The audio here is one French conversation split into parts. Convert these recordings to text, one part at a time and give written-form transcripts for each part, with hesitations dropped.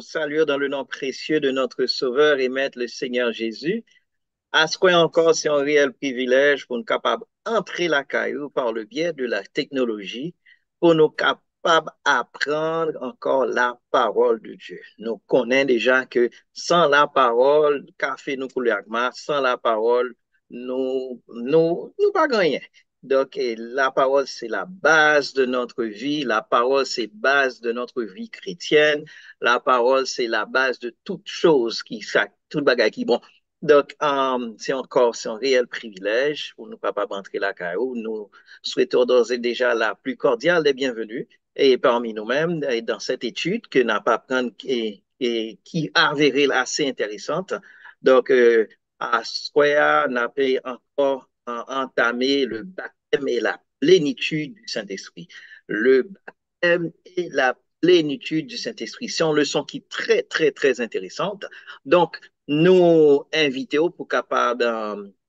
saluons dans le nom précieux de notre Sauveur et Maître, le Seigneur Jésus. À ce point encore, c'est un réel privilège pour nous capables d'entrer la caillou par le biais de la technologie, pour nous capables d'apprendre encore la parole de Dieu. Nous connaissons déjà que sans la parole, café nous coule sans la parole, nous pas gagner. Donc, la parole, c'est la base de notre vie. La parole, c'est la base de notre vie chrétienne. La parole, c'est la base de toute chose tout bagage qui bon. Donc, c'est un réel privilège pour nous capables d'entrer la CAO. Nous souhaitons d'ores et déjà la plus cordiale des bienvenues et parmi nous-mêmes et dans cette étude que n'a pas prendre et qui a avéré assez intéressante. Donc, à Square, n'a pas encore entamé le baptême et la plénitude du Saint-Esprit. Le baptême et la plénitude du Saint-Esprit. C'est une leçon qui est très, très, très intéressante. Donc, nous invitons pour capable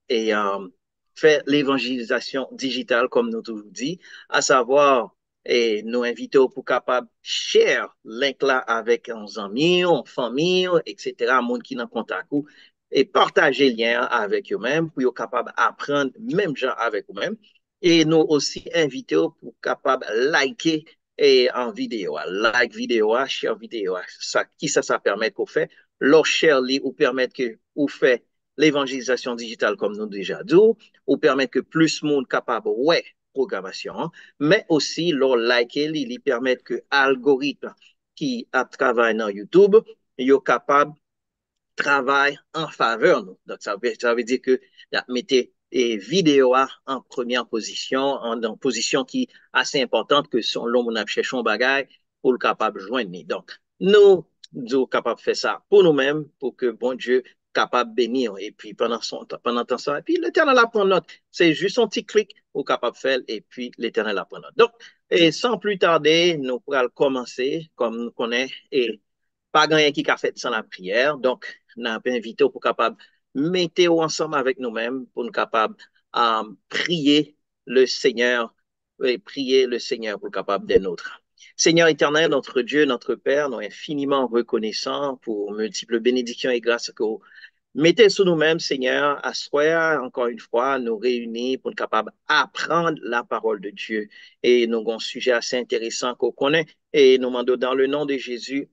faire l'évangélisation digitale, comme nous toujours dit, à savoir, nous invitons pour capable share link là avec nos amis, nos familles, etc., monde qui n'en contact et partager le lien avec eux-mêmes pour être capable d'apprendre même gens avec eux-mêmes. Et nous aussi invitons pour capable liker et en vidéo, like vidéo, share vidéo, ça permet qu'on fait leur share ou permettre que ou fait l'évangélisation digitale comme nous déjà dit, ou permettre que plus de monde capable ouais programmation, mais aussi leur liker, li permettre que algorithme qui a travaillé dans YouTube, est capable travail en faveur nous. Donc ça veut dire que mettez et vidéo en première position, en position qui est assez importante que son l'homme a cherché un bagage pour le capable de joindre. Donc, nous sommes capables de faire ça pour nous-mêmes, pour que bon Dieu capable de bénir. Et puis, pendant ça, et puis l'éternel apprend note. C'est juste un petit clic pour capable de faire, et puis l'éternel apprend note. Donc, et sans plus tarder, nous pourrons commencer, comme nous connaissons, et pas grand qui a fait sans la prière. Donc, nous avons invité pour capable mettre ensemble avec nous-mêmes pour nous capable prier le Seigneur et prier le Seigneur pour capable des nôtres. Seigneur éternel, notre Dieu, notre Père, nous sommes infiniment reconnaissants pour multiples bénédictions et grâces que vous mettez sur nous-mêmes, Seigneur, à soi, encore une fois, nous réunir pour être capable d'apprendre la parole de Dieu. Et nous avons un sujet assez intéressant qu'on connaît. Et nous demandons dans le nom de Jésus,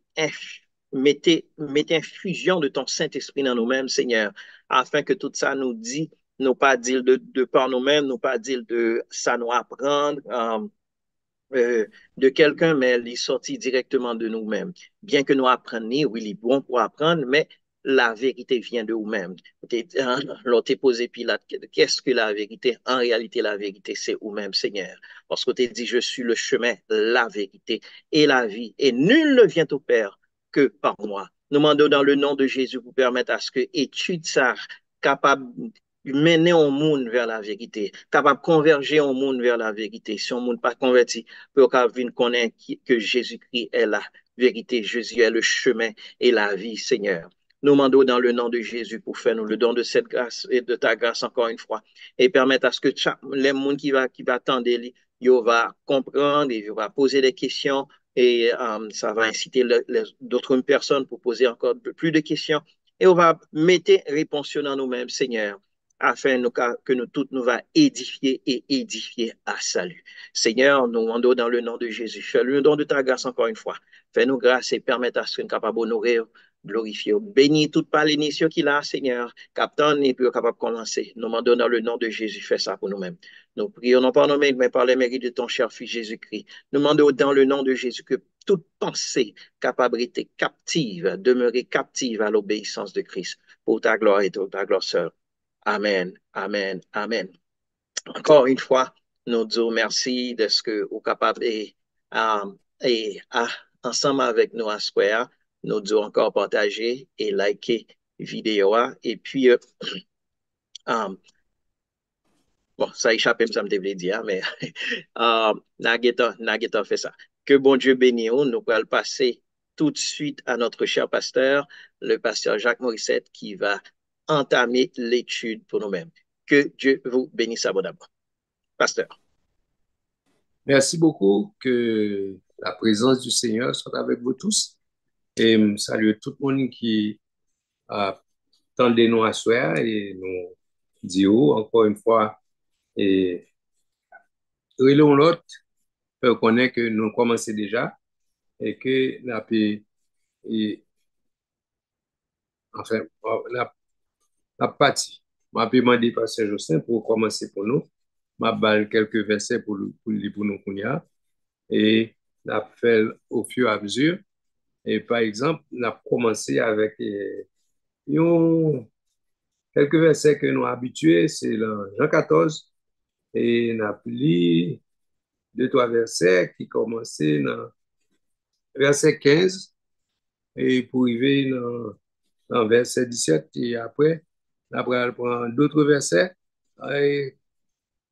mettez infusion de ton Saint-Esprit dans nous-mêmes, Seigneur, afin que tout ça nous dit, nous pas dire de par nous-mêmes, nous pas dire de ça nous apprendre. De quelqu'un, mais il est sorti directement de nous-mêmes. Bien que nous apprenions, oui, il est bon pour apprendre, mais la vérité vient de nous-mêmes. L'autre posé Pilate, qu'est-ce que la vérité? En réalité, la vérité, c'est vous-même, Seigneur. Parce que tu dit, je suis le chemin, la vérité et la vie. Et nul ne vient au Père que par moi. Nous demandons dans le nom de Jésus pour permettre à ce que étude ça capable mener un monde vers la vérité, capable de converger un monde vers la vérité. Si on monde pas converti, pour qu'on connaître que Jésus-Christ est la vérité, Jésus est le chemin et la vie, Seigneur. Nous demandons dans le nom de Jésus pour faire nous le don de cette grâce et de ta grâce encore une fois et permettre à ce que les gens qui va attendre, il va comprendre, il va poser des questions et ça va inciter d'autres personnes pour poser encore plus de questions et on va mettre réponse dans nous-mêmes, Seigneur, afin que nous toutes nous va édifier et édifier à salut. Seigneur, nous demandons dans le nom de Jésus, fais-le don de ta grâce encore une fois. Fais-nous grâce et permette à ce que nous capables d'honorer, glorifier, bénir toute part l'initiation qu'il a, Seigneur, captain et puis capable de commencer. Nous demandons dans le nom de Jésus, fais ça pour nous-mêmes. Nous prions non pas nos mérites, mais par les mérites de ton cher Fils Jésus-Christ. Nous demandons dans le nom de Jésus que toute pensée, capacité captive, demeurer captive à l'obéissance de Christ pour ta gloire et pour ta gloire seule. Amen, amen, amen. Encore une fois, nous disons merci de ce que vous êtes capable et ensemble avec nous à Square, nous disons encore partager et liker vidéo. Et puis, um, bon, ça échappe, ça me devait dire, mais Nageta fait ça. Que bon Dieu bénisse, nous allons passer tout de suite à notre cher pasteur, le pasteur Jacques Morissette, qui va entamer l'étude pour nous-mêmes. Que Dieu vous bénisse abondamment. Pasteur. Merci beaucoup. Que la présence du Seigneur soit avec vous tous. Et saluer tout le monde qui tendez nous à soir et nous dit encore une fois et relons l'autre pour connaître que nous commençons déjà et que la paix et enfin la partie m'a demandé pasteur Justin pour commencer pour nous m'a balle quelques versets pour nous kounya et l'a fait au fur et à mesure et par exemple l'a commencé avec yon, quelques versets que nous habitués c'est dans Jean 14 et n'a pris deux, trois versets qui commençaient dans verset 15 et pour arriver dans verset 17 et après, après prend d'autres versets et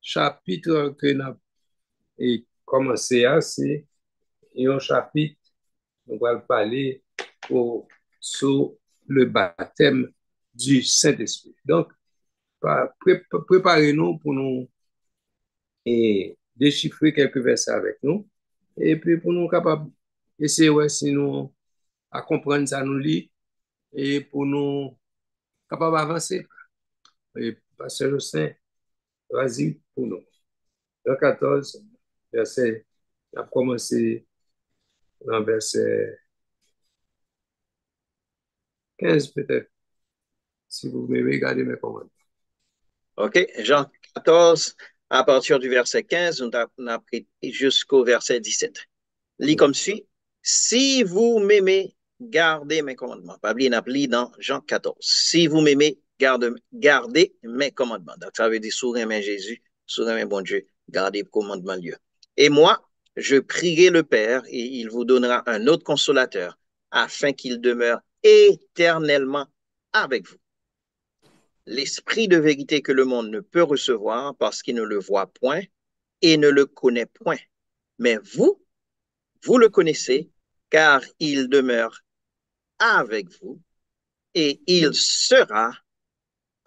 chapitre que nous avons commencé à, c'est un chapitre, on va parler sur le baptême du Saint-Esprit. Donc, préparez-nous pour nous et déchiffrer quelques versets avec nous et puis pour nous capables essayer ouais, si nous à comprendre ça nous lit et pour nous capables d'avancer. Et Pasteur Saint, vas-y pour nous. Jean 14, verset, on a commencé dans verset 15 peut-être, si vous m'avez regardé mes commandes. OK, Jean 14, à partir du verset 15, on a pris jusqu'au verset 17. Lis comme suit. Si vous m'aimez, gardez mes commandements. Pas oublier, n'a dans Jean 14. Si vous m'aimez, gardez mes commandements. Donc, ça veut dire, sourire mes Jésus, sourire mes bon Dieu, gardez les commandements de Dieu. Et moi, je prierai le Père et il vous donnera un autre consolateur afin qu'il demeure éternellement avec vous. L'esprit de vérité que le monde ne peut recevoir parce qu'il ne le voit point et ne le connaît point. Mais vous le connaissez, car il demeure avec vous et il sera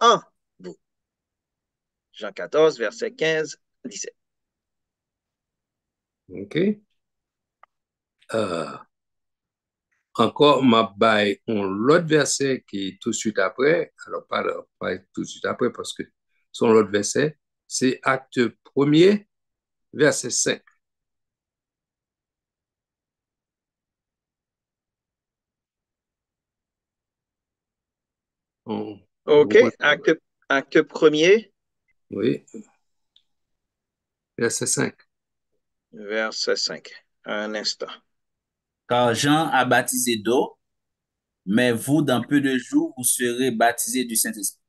en vous. Jean 14, verset 15, 17. OK. Euh, encore, ma bail, on l'autre verset qui est tout de suite après, alors pas tout de suite après parce que son l'autre verset, c'est Acte 1er, verset 5. OK, acte premier, Oui, verset 5. verset 5. Un instant. Car Jean a baptisé d'eau, mais vous, dans peu de jours, vous serez baptisés du Saint-Esprit.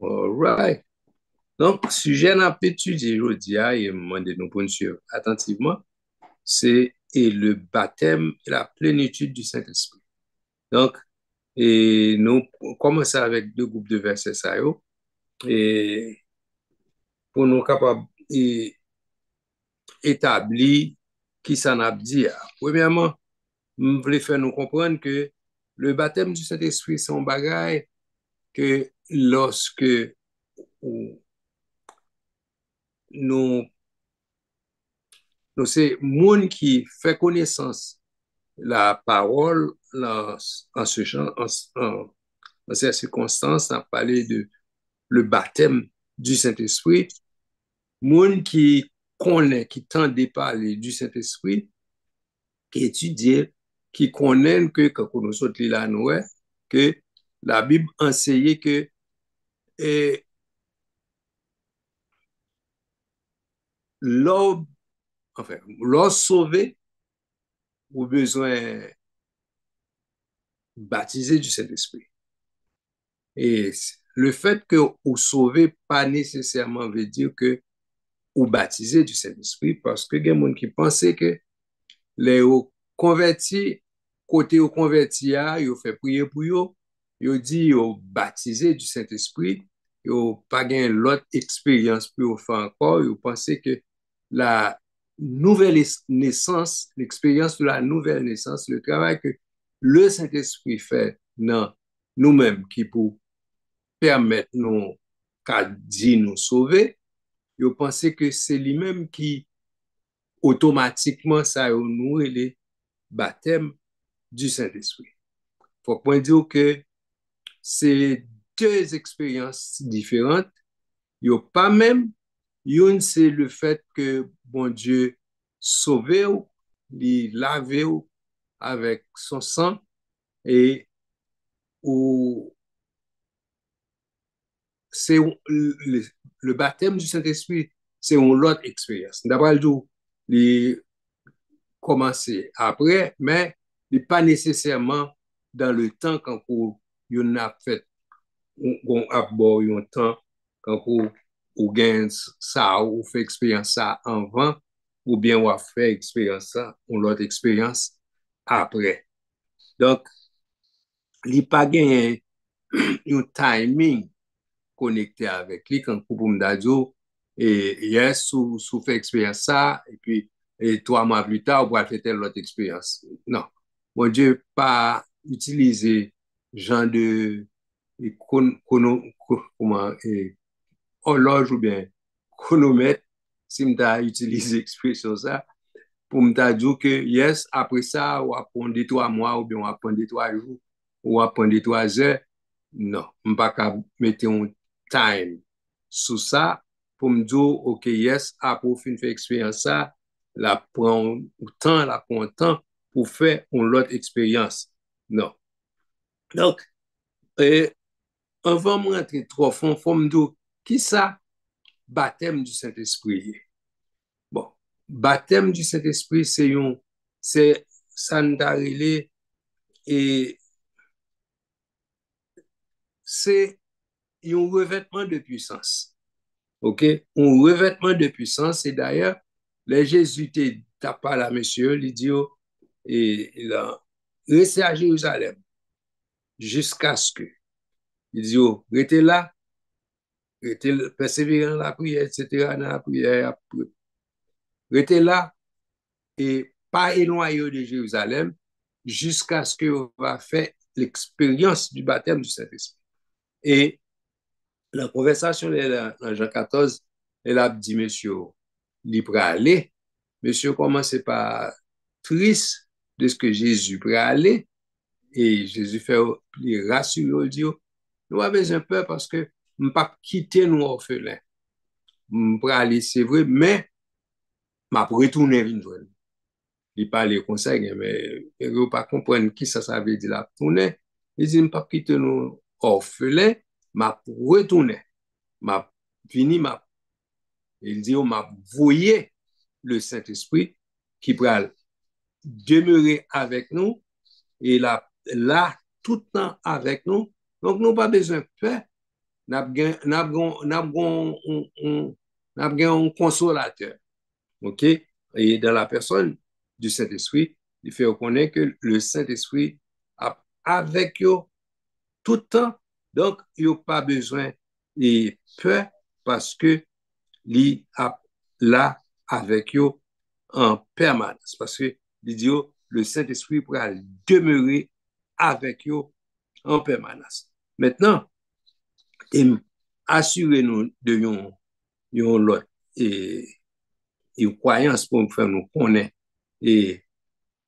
All right. Donc, sujet n'a étudié aujourd'hui, et demandé nous pour nous suivre attentivement, c'est le baptême et la plénitude du Saint-Esprit. Donc, et nous commençons avec deux groupes de versets, ça, et pour nous capables établir qui ça n'a dit. Premièrement, je voulais faire nous comprendre que le baptême du Saint-Esprit, c'est un bagage que lorsque nous, nous c'est monde qui fait connaissance la parole en ce genre, en ces circonstances, on a parlé de le baptême du Saint-Esprit. Monde qui connaît, qui tend de parler du Saint-Esprit, qui étudie, qui connaît que quand nous sommes là, nous, que la Bible enseigne que l'homme, enfin, l'homme sauvé, ou besoin baptisé du Saint-Esprit. Et le fait que vous sauvé, pas nécessairement veut dire que ou baptisé du Saint-Esprit, parce que il y a des gens qui pensaient que les convertis, côté aux convertis, ils ont fait prier pour eux, ils ont dit ils ont baptisé du Saint-Esprit, ils n'ont pas gagné l'autre expérience pour faire encore, ils ont pensé que la nouvelle naissance, l'expérience de la nouvelle naissance, le travail que le Saint-Esprit fait dans nous-mêmes qui pour permettre nous, qu'à dire nous sauver, ils pensaient que c'est lui-même qui automatiquement ça nous les baptême du Saint-Esprit. Faut point dire que c'est deux expériences différentes. Il n'y a pas même, une c'est le fait que bon Dieu sauve ou, il lave ou avec son sang et ou c'est le baptême du Saint-Esprit, c'est une autre expérience. D'abord, il commencer après, mais il n'est pas nécessairement dans le temps quand on a fait, on a bon un temps quand on gagne ça, ou fait expérience ça avant, ou bien on a fait expérience ça, ou l'autre expérience après. Donc, il n'y a pas gagné un timing connecté avec lui quand pour me dire et yes sous fait expérience ça et puis et 3 mois plus tard on va faire telle autre expérience. Non, mon Dieu pas utiliser genre de comment horloge ou bien chronomètre si m'ta utiliser expression ça pour me dire que yes après ça on va prendre 3 mois ou bien on va prendre 3 jours ou on va prendre 3 heures. Non, je ne peux pas mettre un time sur ça pour me dire, OK, yes, après fin faire expérience ça, la prend temps, la prend temps pour faire une autre expérience. Non. Donc, avant de rentrer trop fond, il faut me dire, qui ça, baptême du Saint-Esprit? Bon, baptême du Saint-Esprit, c'est ça nous a relé et c'est un revêtement de puissance. OK? Un revêtement de puissance. Et d'ailleurs, les Jésuites tapent à monsieur, il dit, et il a resté à Jérusalem jusqu'à ce que, il dit, restez là, restez persévérant dans la prière, etc., dans la prière, restez là et pas éloigné de Jérusalem jusqu'à ce que vous va faire l'expérience du baptême du Saint-Esprit. Et la conversation dans Jean 14, elle a dit, monsieur, libre à aller. Monsieur commençait par triste de ce que Jésus pourrait aller. Et Jésus fait les rassurer, il dit, nous avons besoin peur parce que nous ne pouvons pas quitter nous orphelins. Nous pourrons aller, c'est vrai, mais je vais retourner une fois. Il parlait comme ça, mais il ne pas comprendre qui ça veut dire la tourner. Il dit, je ne pas quitter nous orphelins, je vais retourner. Je vais venir, il dit, on m'a voyé le Saint-Esprit qui pourra demeurer avec nous et là tout le temps avec nous. Donc, nous pas besoin de peur. Nous avons un consolateur. OK? Et dans la personne du Saint-Esprit, il fait reconnaître que le Saint-Esprit est avec eux tout le temps. Donc, il n'y a pas besoin de peur parce que il est là avec eux en permanence. Parce que le Saint-Esprit pourra demeurer avec eux en permanence. Maintenant, assurez-nous de yon lot et croyance pour nous faire nous connaître et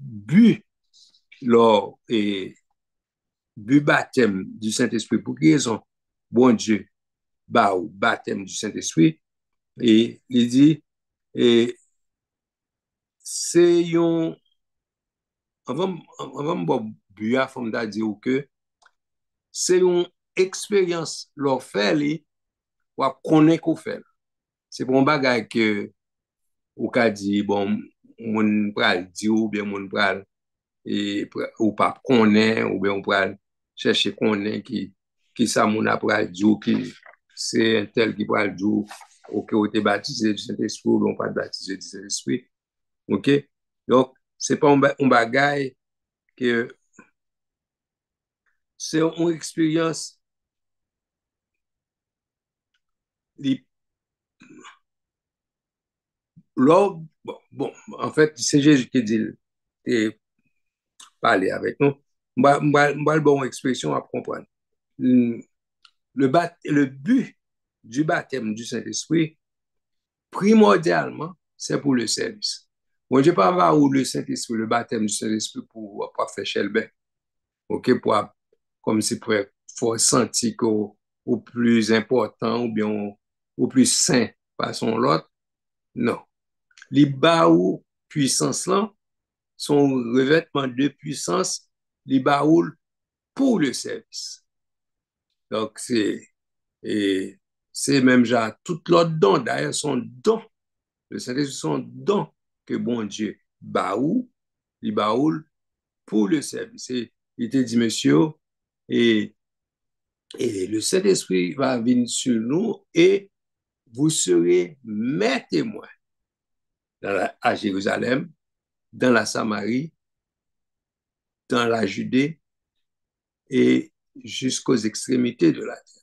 but leur et but baptême du Saint-Esprit pour qui raison bon Dieu bah ou baptême du Saint-Esprit et il dit et c'est yon avant bon but à fond de dire que c'est une expérience leur faire li ou connaître qu'on fait c'est pour un bagage que ou ka di bon moun pral di ou bien moun pral ou pas connaît ou bien on pral chercher connaît qui ça moun pral di ou qui c'est un tel qui pral di ou que ou te baptisé du Saint-Esprit ou bien on pas baptisé du Saint-Esprit. OK? Donc c'est pas un bagage que c'est une expérience bon, en fait, c'est Jésus qui dit, parler avec nous. Moi, bon expression à comprendre. Le but du baptême du Saint-Esprit, primordialement, c'est pour le service. Bon Dieu pas va ou le Saint-Esprit, le baptême du Saint-Esprit pour faire chelben. OK, comme si pour sentir au plus important ou bien au plus saint par son l'autre. Non. Li ba ou puissance là, son revêtement de puissance, li ba ou pour le service. Donc, et c'est même genre tout l'autre don, d'ailleurs, son don, le Saint-Esprit, son don que bon Dieu ba ou, li ba ou pour le service. Et il te dit, monsieur, et, et le Saint-Esprit va venir sur nous et vous serez mes témoins à Jérusalem, dans la Samarie, dans la Judée et jusqu'aux extrémités de la terre.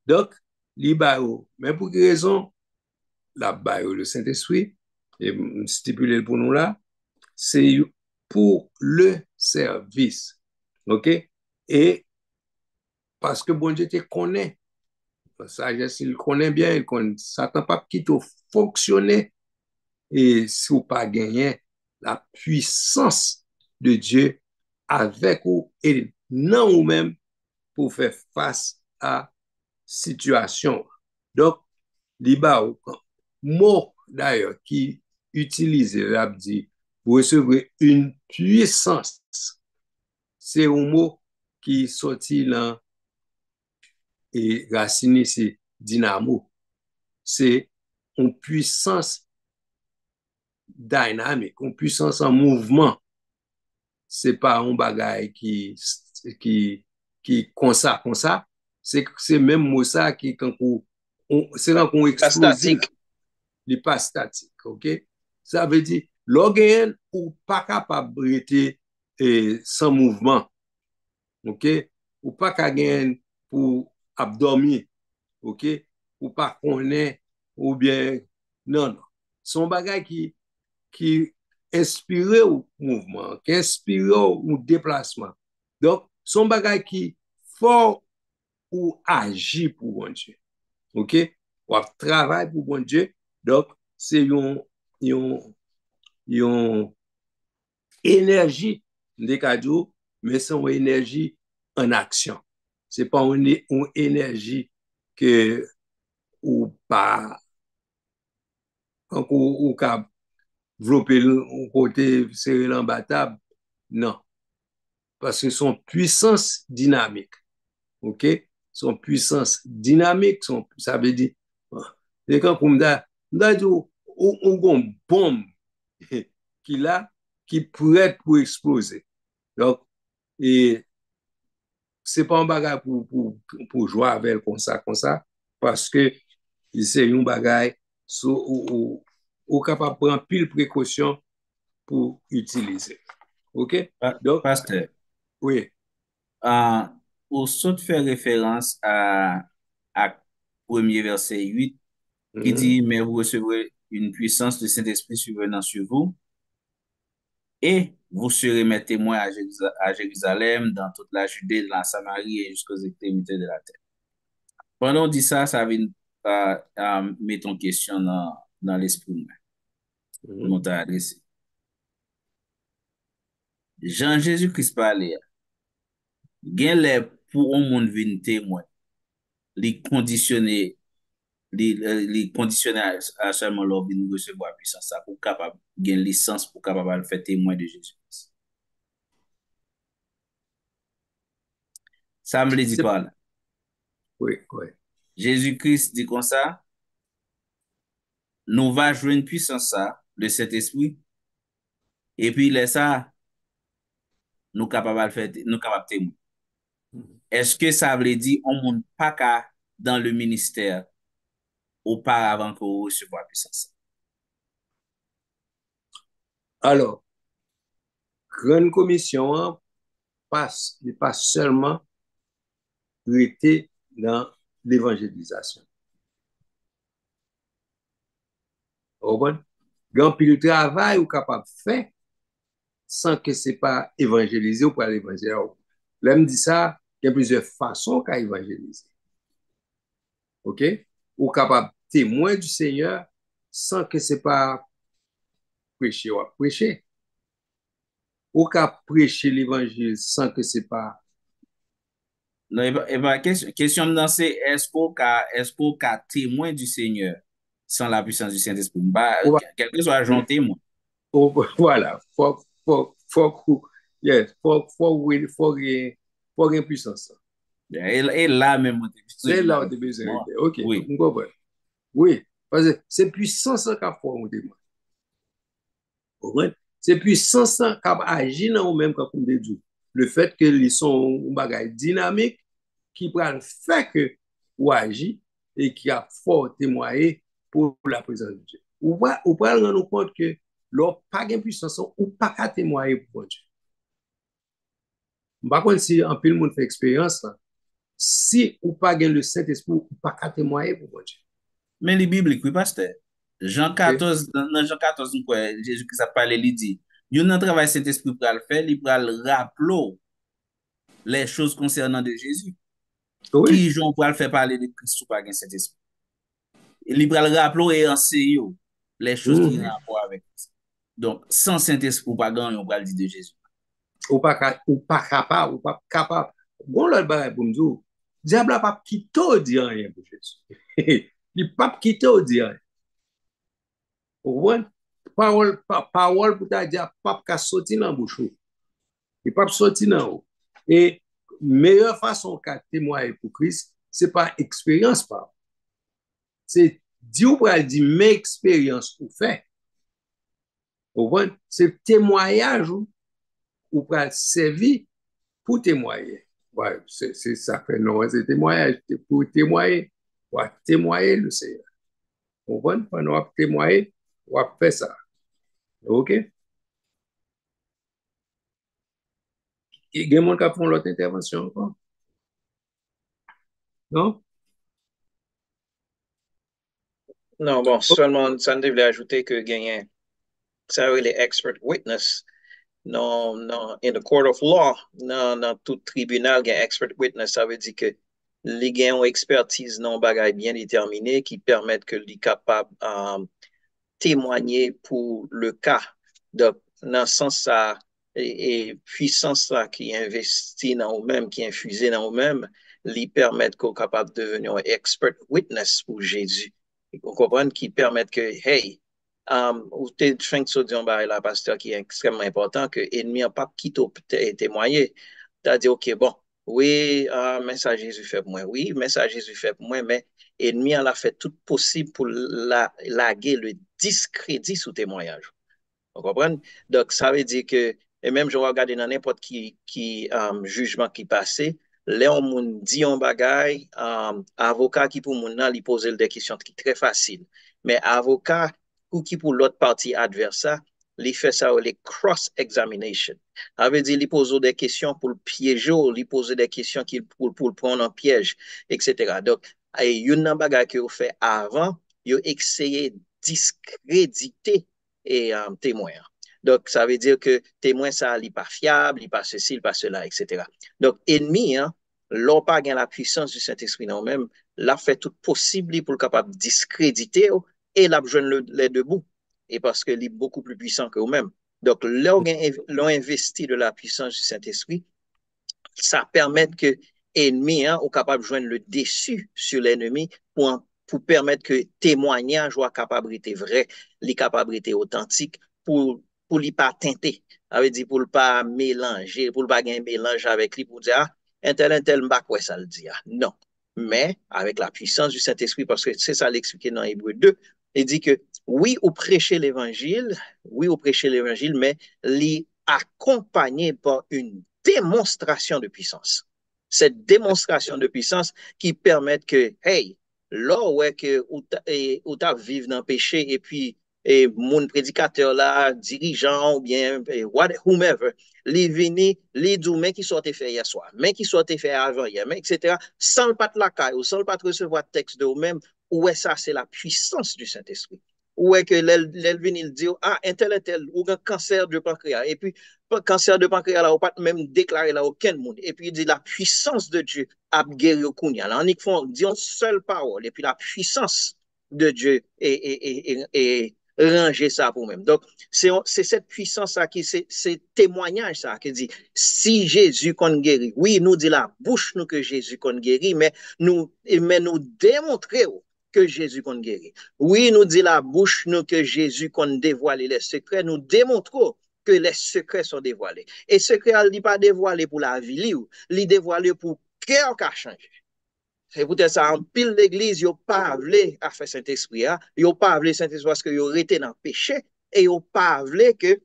Donc, li ba ou, mais pour quelle raison la ba ou le Saint-Esprit, et stipulé pour nous là, c'est pour le service. OK? Et parce que bon Dieu te connaît, sagesse, il connaît bien, il connaît, Satan pas qui te fonctionner et si ou pas gagner la puissance de Dieu avec ou et non ou même pour faire face à situation. Donc, li ba ou, mot d'ailleurs qui utilise dit, vous recevrez une puissance. C'est un mot qui sorti là et racine c'est dynamo. C'est une puissance dynamique, une puissance en mouvement. C'est pas un bagage qui comme ça. C'est même mot ça qui quand c'est quand on Pas explosif, statique. il n'est pas statique, ok? Ça veut dire l'organe ou pas capable de sans mouvement, ok? Ou pas capable pour abdormir, ok? Ou pas connaître ou bien non non. Son bagage qui inspire au mouvement, qui inspire au déplacement. Donc, son bagage qui fort ou agit pour bon Dieu. OK? Ou travaille pour bon Dieu. Donc, c'est une énergie de cadeau, mais c'est une énergie en action. C'est pas une énergie que ou pas ou ka développer un côté serré l'embattable. Non, parce que son puissance dynamique, OK? Son puissance dynamique, ça veut dire, c'est quand on dit, on bombe qui a, qui prête pour exploser. Donc, et c'est pas un bagage pour jouer avec comme ça, parce que c'est un bagage ou capable de prendre pile précaution pour utiliser. OK? Donc, Pasteur, oui. euh, au saut fait référence à premier verset 8 qui Mhm. dit, mais vous recevrez une puissance de Saint-Esprit survenant sur vous et vous serez mes témoins à Jérusalem, dans toute la Judée, dans la Samarie et jusqu'aux extrémités de la terre. Pendant qu'on dit ça, ça vient mettre en question dans l'esprit humain. Mhm. Nous t'a adressé. Jean-Jésus-Christ parlait, gen lè pour un monde vin témoin, li conditionné, li conditionné à seulement l'ordre de nous recevoir puissance ça pour capable gen licence pour capable faire témoin de Jésus-Christ. Ça me le dit C'est, pas là. oui, oui. Jésus-Christ dit comme ça, nous va jouer une puissance ça, de cet esprit, et puis là ça, nous capable faire, nous capable témoin. Est-ce que ça veut dire on monde pas qu'à dans le ministère auparavant qu'on recevoir puissance? Alors, grande commission passe, n'est pas seulement été dans l'évangélisation. Au bon, grand pile travail ou capable de faire sans que ce n'est pas évangélisé ou pas l'évangéliser. L'homme dit ça, il y a plusieurs façons qu'à évangéliser. OK? Ou capable témoin du Seigneur sans que ce n'est pas prêcher, ou prêcher. Ou qu'à prêcher l'évangile sans que c'est pas. Non, question maintenant, c'est est-ce qu'on ka témoin du Seigneur sans la puissance du Saint-Esprit? Bah, Ou, quel que soit un témoin. voilà, yes, faut une puissance. Et là, même, C'est là où là, tu as besoin. bon, Ok, oui. on comprend. Oui, parce que c'est puissance qui a fait un témoin. C'est puissance qui a agi dans nous-mêmes comme on dit. Le fait que ils sont un bagage dynamique qui prend le fait que ou agit et qui a fort témoigné pour la présence de Dieu. Ou pas rendre compte que leur pas de puissance ou pas qu'à témoigner pour Dieu. Par contre, si un peu le monde fait expérience, là, si ou pas le Saint-Esprit, ou pas qu'à témoigner pour Dieu. Mais les bibliques, oui, pasteur. Jean Ok? 14, dans Jean 14, nous, quoi, Jésus-Christ a parlé, il dit, il y a un travail Saint-Esprit pour le faire, il va le rappeler les choses concernant de Jésus. Oui. Qui Jean pour le faire parler de Christ ou pas Saint-Esprit? Il va le rappeler et enseigner les choses qui ont Mm-hmm. rapport avec Christ. Donc, sans Saint-Esprit, ou pas gagner, on va le dire de Jésus. Ou pas capable, ou pas capable. Bon, l'autre bagage pour nous dire, diable n'a pas quitté dire rien pour Jésus. Il n'a pas quitté dire rien. Parole pour ta dire, pas qu'à sortir dans la bouche. Il pas sortir dans haut. Et meilleure façon qu'à témoigner pour Christ, c'est pas expérience pas. C'est dire pour elle dire mes expériences ou fait. C'est témoignage ou pour servir pour témoigner. Ouais, c'est ça fait non, c'est témoignage pour témoigner. Pour témoigner le Seigneur. Vous comprenez? Pendant qu'on témoigner, on va faire ça. OK? Et il y a des gens qui font l'autre intervention encore. Non? Non, bon, seulement, ça ne devait ajouter que gagner, ça les expert witness. Non, non, in the court of law, dans tout tribunal, il y a expert witness, ça veut dire que les gens ont expertise non bagay bien déterminé qui permettent que les capables témoigner pour le cas. Donc, dans ce sens, ça, et puissance là qui investit dans nous-mêmes, qui infusée dans nous-mêmes, lui permettent qu'on soit capable de devenir un expert witness pour Jésus. Vous comprenez? Qui permettent que, hey, ou t'es fin que dire la pasteur qui est extrêmement important que ennemi n'a pas quitté témoigner. T'as dit, OK, bon, oui, mais ça Jésus fait pour moi. Oui, mais ça Jésus fait pour moi, mais ennemi a fait tout possible pour laguer le discrédit sous témoignage. Vous comprenez? Donc, ça veut dire que, et même je regarde dans n'importe qui jugement qui passait, là, on dit un bagay, avocat qui pour mon lui poser des questions qui très faciles. Mais avocat ou qui pour l'autre partie adverse, il fait ça, les cross-examination. Ça veut dire, il pose des questions pour le piéger, il pose des questions pour le prendre en piège, etc. Donc, il y a un bagay que vous fait avant, il a essayé de discréditer et témoin. Donc, ça veut dire que témoin, ça, il n'est pas fiable, il n'est pas ceci, il n'est pas cela, etc. Donc, ennemi, hein, l'on pas la puissance du Saint-Esprit non même, l'a fait tout possible pour le capable de discréditer et l'a besoin les debout. Et parce qu'il est beaucoup plus puissant que vous-même. Donc, l'on investi de la puissance du Saint-Esprit, ça permet que l'ennemi hein, est capable de joindre le dessus sur l'ennemi pour permettre que témoignage soit capacité vraie, les capacités authentiques pour ne pas teinter. Ça veut dire pour ne pas mélanger, pour ne pas gagner un mélange avec lui, pour dire, ah, un tel, m'a quoi ça le dit. Ah. Non. Mais avec la puissance du Saint-Esprit, parce que c'est ça l'expliqué dans Hébreu 2, il dit que oui, vous prêchez l'évangile, mais l'y accompagné par une démonstration de puissance. Cette démonstration de puissance qui permet que, hey, là où est que ou t'as vivre dans le péché et puis mon prédicateur là, dirigeant ou bien whomever, les vini, les dou, mais qui sont fait hier soir, mais qui sont fait avant hier, mais etc. Sans le pas de la caille ou sans le pas de recevoir texte de vous-même, où est ça, c'est la puissance du Saint-Esprit. Où est que l'Elvin il dit, ah, un tel, ou un cancer du pancréas, et puis cancer de pancréas là, ou pas même déclaré là aucun monde. Et puis il dit la puissance de Dieu a guéri au Kounia. Là, on dit une seule parole, et puis la puissance de Dieu est ranger ça pour même. Donc, c'est cette puissance ça qui, c'est témoignage ça qui dit, si Jésus qu'on guérit, oui, nous dit la bouche nous que Jésus qu'on guérit, mais nous démontrer que Jésus qu'on guérit. Oui, nous dit la bouche nous que Jésus qu'on dévoile les secrets, nous démontrons que les secrets sont dévoilés. Et secret, il n'est pas dévoilé pour la vie, il est dévoilé pour cœur qui a changé. C'est peut-être ça, en pile l'église, ils n'ont pas voulu à faire Saint-Esprit. Ils n'ont pas voulu Saint-Esprit parce qu'ils ont été dans le péché et ils n'ont pas voulu que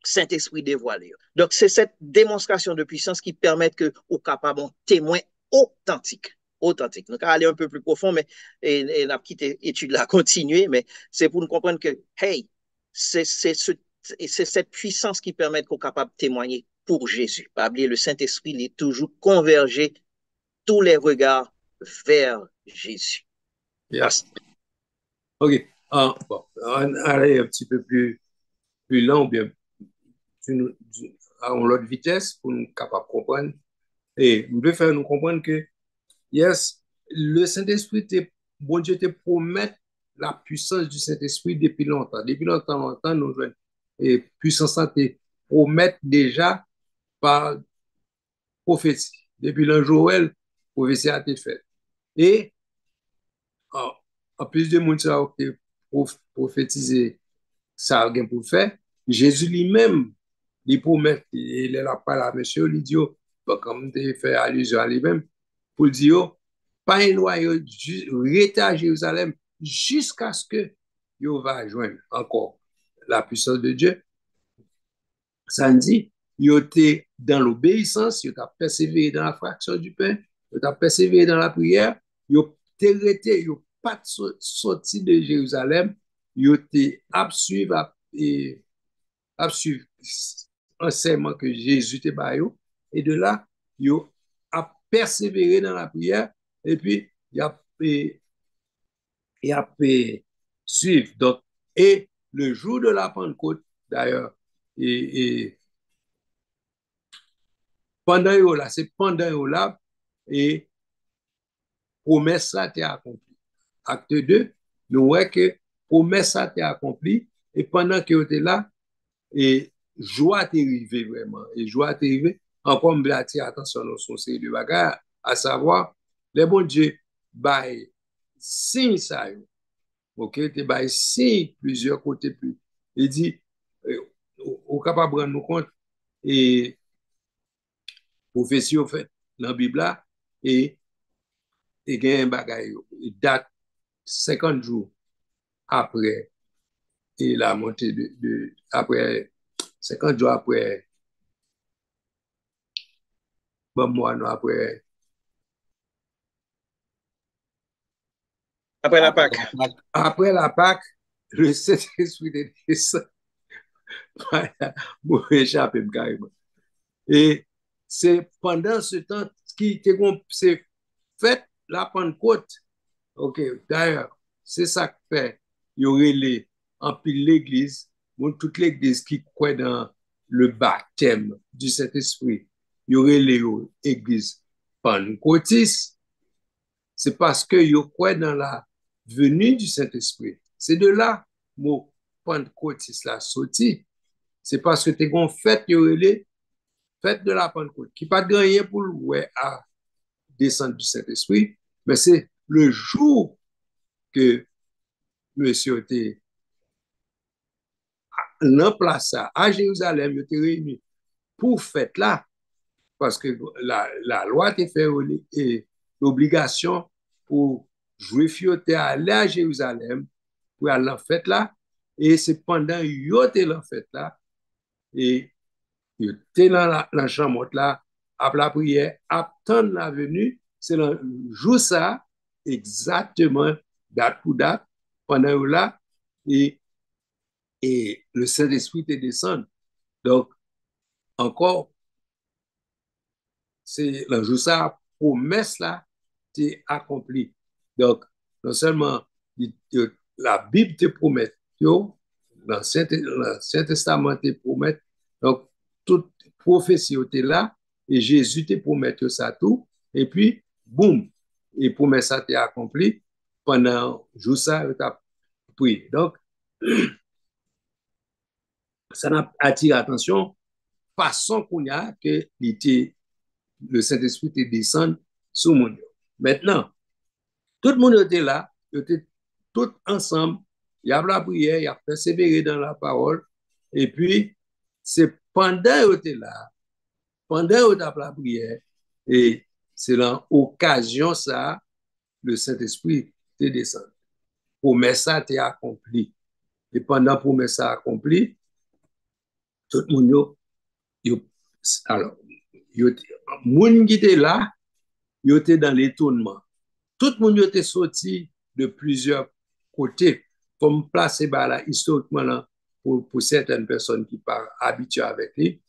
Saint-Esprit dévoile. Donc, c'est cette démonstration de puissance qui permet que vous capable un témoin authentique. Authentique. Donc, aller un peu plus profond, mais et la petite étude là continuer, mais c'est pour nous comprendre que, hey, c'est cette puissance qui permet qu'on capable de témoigner pour Jésus. Pas oublier, le Saint-Esprit, il est toujours convergé tous les regards vers Jésus. Yeah. OK. Bon, on aller un petit peu plus lent, ou bien à l'autre vitesse pour nous capable de comprendre. Et nous devons faire nous comprendre que, yes, le Saint-Esprit, bon Dieu te promet la puissance du Saint-Esprit depuis longtemps. Depuis longtemps, nous jouons. Et puissance te promet déjà par prophétie. Depuis l'an Joël, prophétie a été faite. Et en plus de monde ça prophétisé ça a pour faire, Jésus lui-même il promet, il est là pas là monsieur il dit comme tu fait allusion à lui-même pour dire pas éloigner rester à Jérusalem jusqu'à ce que il va joindre encore la puissance de Dieu. Ça dit il était dans l'obéissance, il a persévéré dans la fraction du pain, il a persévéré dans la prière, il a été, il pas sorti de Jérusalem, il était à suivre enseignement que Jésus te baillé, et de là, il a persévéré dans la prière, et puis il a suivre. Donc, et le jour de la Pentecôte, d'ailleurs, et pendant là, c'est pendant là, et promesse ça t'est accomplie. Acte 2, nous voyons que promesse ça t'est accomplie, et pendant que tu es là, et joie t'est arrivée vraiment, et joie t'est arrivée, encore me attirer attention dans son série de bagages, à savoir, les bons Dieu, bail, signe ça, ok, te bail signe plusieurs côtés plus. Il dit, au capable de nous compte, et prophétie au fait, dans la Bible là, et gagne un bagage, date 50 jours après et la montée après 50 jours après bon mois non après la Pâque. Après la Pâque, le Saint-Esprit est descendu. Bon, échappé carrément. Et c'est pendant ce temps qui c'est fait la Pentecôte. OK, d'ailleurs, c'est ça que fait. Il y aurait en pile l'église, toute l'église qui croit dans le baptême du Saint-Esprit. Il y aurait l'église pentecôtiste. C'est parce que il croit dans la venue du Saint-Esprit. C'est de là le mot pentecôtiste là sorti. C'est parce que tu as une fête, il y aurait fête de la Pentecôte, qui pas de rien pour le à descendre du Saint-Esprit, mais c'est le jour que monsieur était en place à Jérusalem, il était réuni pour fête là, parce que la loi t'a fait l'obligation pour Juifs à aller à Jérusalem pour aller en fête là, et c'est pendant qu'ils étaient en fête là, et ils étaient dans la chambre là, après la prière, attendre la venue, c'est le jour ça, exactement, date pour date, pendant là, et le Saint-Esprit te descend. Donc, encore, c'est le jour ça, promesse là, t'est accomplie. Donc, non seulement la Bible te promet, l'Ancien Testament te promet, donc, toute prophétie était là, et Jésus te promet ça tout, et puis, boum, et promesse ça t'est accomplie pendant jour ça, tu as prié. Donc, ça n'a attiré l'attention, façon qu'on y a que le Saint-Esprit te descend sur mon Dieu. Maintenant, tout le monde était là, ils étaient tous ensemble, il y a la prière, il y a persévéré dans la parole, et puis, c'est pendant qu'ils étaient là, pendant qu'ils étaient la prière, et c'est l'occasion ça, le Saint-Esprit te descend. Promesse ça t'est accompli. Et pendant que promesse ça accompli, tout le monde, alors, moun qui était là, il était dans l'étonnement. Tout le monde était sorti de plusieurs côtés, comme placé là, historiquement là, pour certaines personnes qui sont habituées avec lui.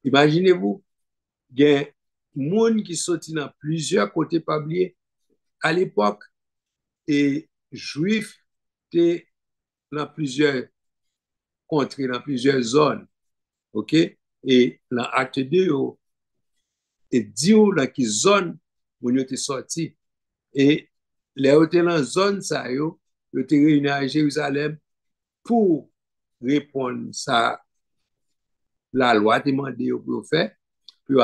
Imaginez-vous, il y a des gens qui sont sortis dans plusieurs côtés pas oublier. À l'époque, et juifs étaient dans plusieurs contrées, dans plusieurs zones. OK? Et dans l'acte 2, et dit dans quelle zone où ils étaient sortis. Et les hôtels dans zone ça yo, ils étaient réunis à Jérusalem pour répondre à la loi demandée pour faire, pour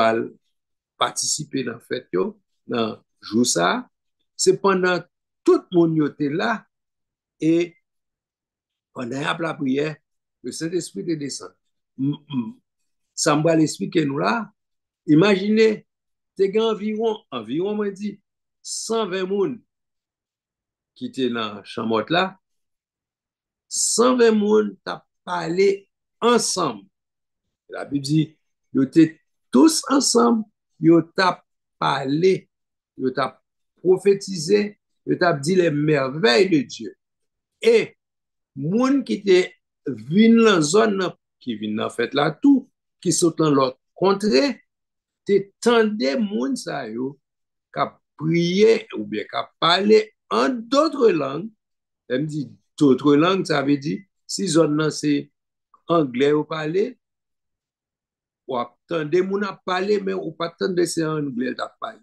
participer dans la fête, dans le jour ça. C'est pendant tout le monde était là et pendant la prière, le Saint-Esprit te descend. Ça me va l'expliquer nous là. Imaginez, c'est environ, moi dit, 120 personnes qui étaient dans la chambre là. 120 personnes t'ont parlé ensemble. La Bible dit, ils étaient tous ensemble, ils ont parlé, ils ont prophétisé, ils ont dit les merveilles de Dieu. Et les gens qui étaient venus dans la zone, qui viennent dans fête là, tout, qui sont dans l'autre contrée, t'entendais moun sa yo qui prié ou bien qui parlé en d'autres langues. Elle me dit d'autres langues, ça veut dire si zone c'est anglais ou parler, ou attendez moun a parler mais ou pas attendre c'est anglais t'a parler.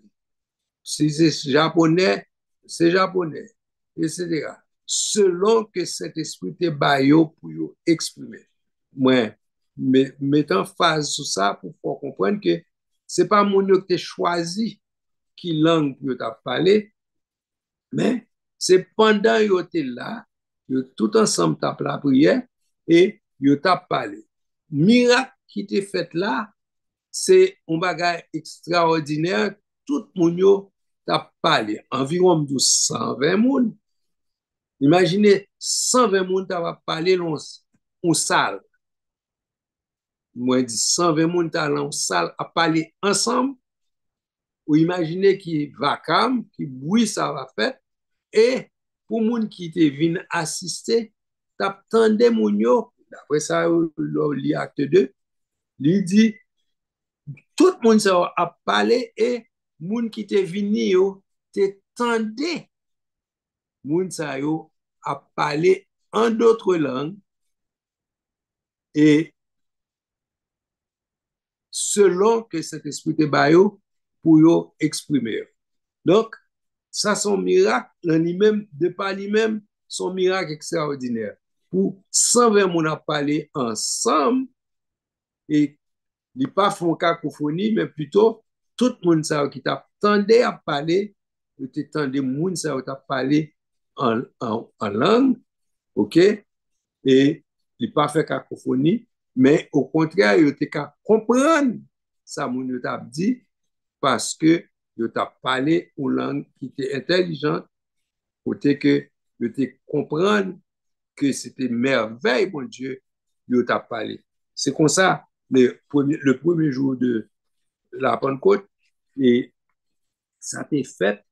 Si c'est japonais, c'est japonais, etc. Selon que cet esprit te baillot pour exprimer. Moi, mettant phase sur ça pour comprendre que c'est pas mon qui te choisi qui langue que tu as parlé, mais c'est pendant que tu es là, tout ensemble tu as la prière et tu as parlé. Miracle qui t'est fait là, c'est un bagage extraordinaire. Tout le monde t'a parlé. Environ 120 personnes. Imaginez 120 personnes t'a parlé dans une salle. Moi, 120 personnes t'a dans une salle à parler ensemble. Ou imaginez qui vacam, qui bruit ça va faire. Et pour les gens qui te viennent assister, t'attendais moun yo, d'après ça, li acte 2, il dit, tout le monde a parlé et les gens qui te viennent yo, t'attendais, moun sa yo a parlé en d'autres langues et selon que cet esprit te bayo pour yo exprimer. Donc, ça, son miracle, lui-même, de par lui-même, son miracle extraordinaire. Pour 120 personnes à parler ensemble, et il pas font cacophonie, mais plutôt tout le monde qui t'attendait à parler, tu t'attendais monde qui t'a parlé en langue, ok? Et il pas fait cacophonie, mais au contraire, il était qu'à comprendre ça, mon t'a dit, parce que je t'ai parlé une langue qui était intelligente, côté que je t'ai comprendre que c'était merveille, mon Dieu, je t'ai parlé. C'est comme ça, le premier jour de la Pentecôte, et ça t'est fait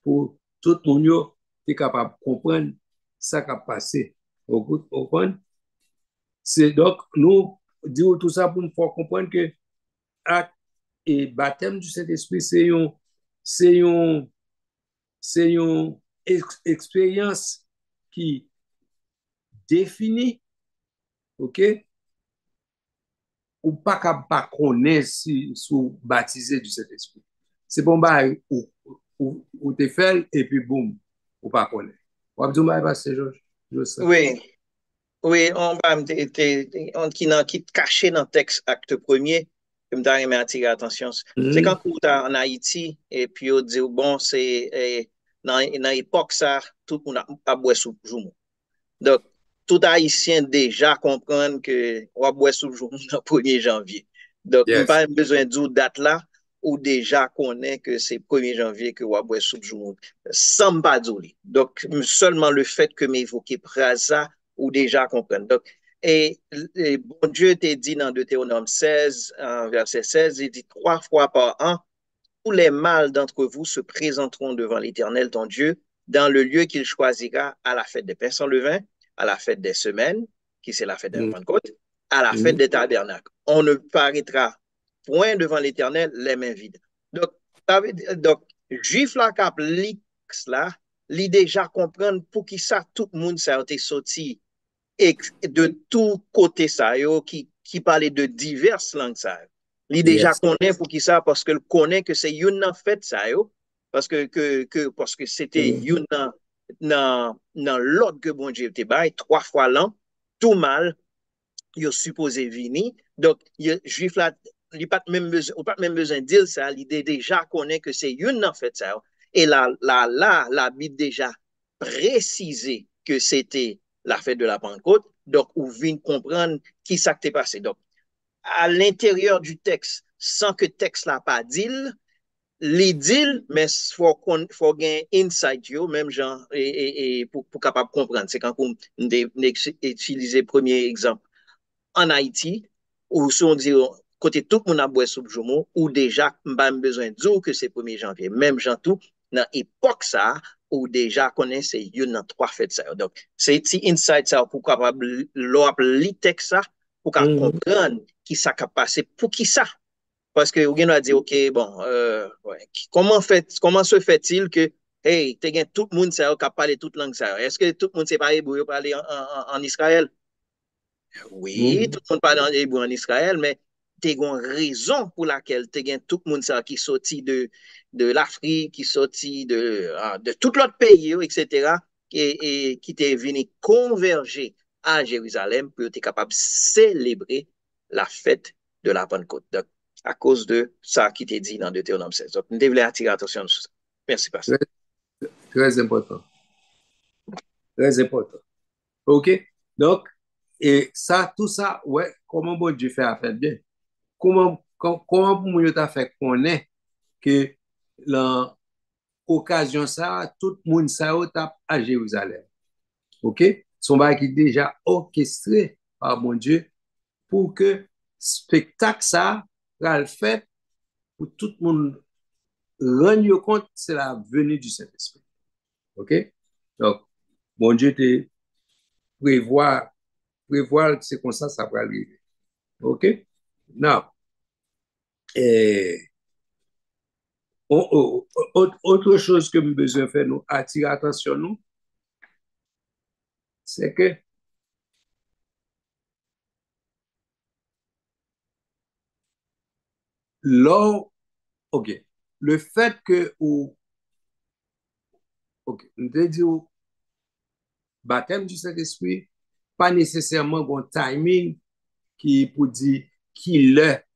pour tout le monde qui est capable de comprendre ce qui a passé. Vous comprenez? C'est donc, nous disons tout ça pour nous faire comprendre que acte et baptême du Saint-Esprit, c'est une expérience qui définit, ok, ou pas qu'à pas connaître si sous baptisé du Saint-Esprit. C'est bon, bah, ou te fait, et puis boum, ou pas connaître. Ou abdou, bah, c'est Georges. Oui. Oui, qui caché dans le texte acte premier, que m'ta aimé attirer attention. C'est quand on est en Haïti, et puis on dit, bon, dans l'époque ça, tout le monde a boire sous jour. Donc, tout Haïtien déjà comprend que on va boire sous jour le 1er janvier. Donc, Yes. pas besoin de dire date là, ou déjà connaît que c'est 1er janvier que on va boire sous jour. Sans pas dire. Donc, seulement le fait que m'évoquer ça, ou déjà comprendre. Donc, et bon Dieu t'a dit dans Deutéronome 16, verset 16, il dit 3 fois par an, tous les mâles d'entre vous se présenteront devant l'Éternel, ton Dieu, dans le lieu qu'il choisira à la fête des pains sans levain, à la fête des semaines, qui c'est la fête de la Pentecôte, à la fête des tabernacles. On ne paraîtra point devant l'Éternel les mains vides. Donc, juif la cap lix là, li déjà comprendre pour qui ça tout le monde ça a été sorti et de tout côté ça yo, qui parlait de diverses langues ça. Li déjà Yes. connaît pour qui ça parce que connaît que c'est une en fait ça yo, parce que c'était une dans l'ordre que bon Dieu te bail 3 fois l'an, tout mal yo supposé venir. Donc juif là il pas même besoin de dire ça, l'idée déjà connaît que c'est une en fait ça. Et la Bible déjà précisé que c'était la fête de la Pentecôte. Donc, on vient comprendre qui ça t'est passé. Donc, à l'intérieur du texte, sans que le texte l'a pas dit, les deals, mais faut gagner insight yo, même genre, et pour capable comprendre. C'est quand on utilise le premier exemple en Haïti, où si on dit, côté tout le monde a boire soupe jomo, ou déjà, m'ba besoin de dire que c'est 1er janvier. Même gens tout, dans l'époque ça, ou déjà connaît c'est une dans 3 fêtes ça. Donc, c'est petit insight ça pour capable lire texte ça, pour comprendre qui ça a passé, pour qui ça. Parce que vous a dit, OK, bon, ouais, comment se fait-il que, hey, tu tout le monde ça qui parle toute langue ça? Est-ce que tout le monde sait parler pour parler en Israël? Oui, tout le monde parle en hébreu en Israël, mais tu as une raison pour laquelle tu as tout le monde ça, qui sorti de l'Afrique, qui sorti de tout l'autre pays, etc., et qui t'est venu converger à Jérusalem pour être capable de célébrer la fête de la Pentecôte. Donc, à cause de ça qui t'est dit dans Deutéronome 16. Donc, je voulais attirer l'attention sur ça. Merci, Pasteur. Très, très important. Très important. OK? Donc, et ça, tout ça, ouais, comment bon Dieu fait à faire bien? Comment pour nous t'a fait connaître que l'occasion ça, tout le monde ça tape à Jérusalem. OK? Son bail qui est déjà orchestré par mon Dieu pour que spectacle ça, va le fait pour tout le monde rendre compte c'est la venue du Saint-Esprit. OK? Donc, mon Dieu te prévoit que c'est comme ça va arriver. OK? Now, eh, autre chose que nous besoin faire, nous attirer attention nous, c'est que lors, OK, le fait que, OK, nous te dit, baptême du Saint-Esprit, pas nécessairement un timing qui pour dire qui l'est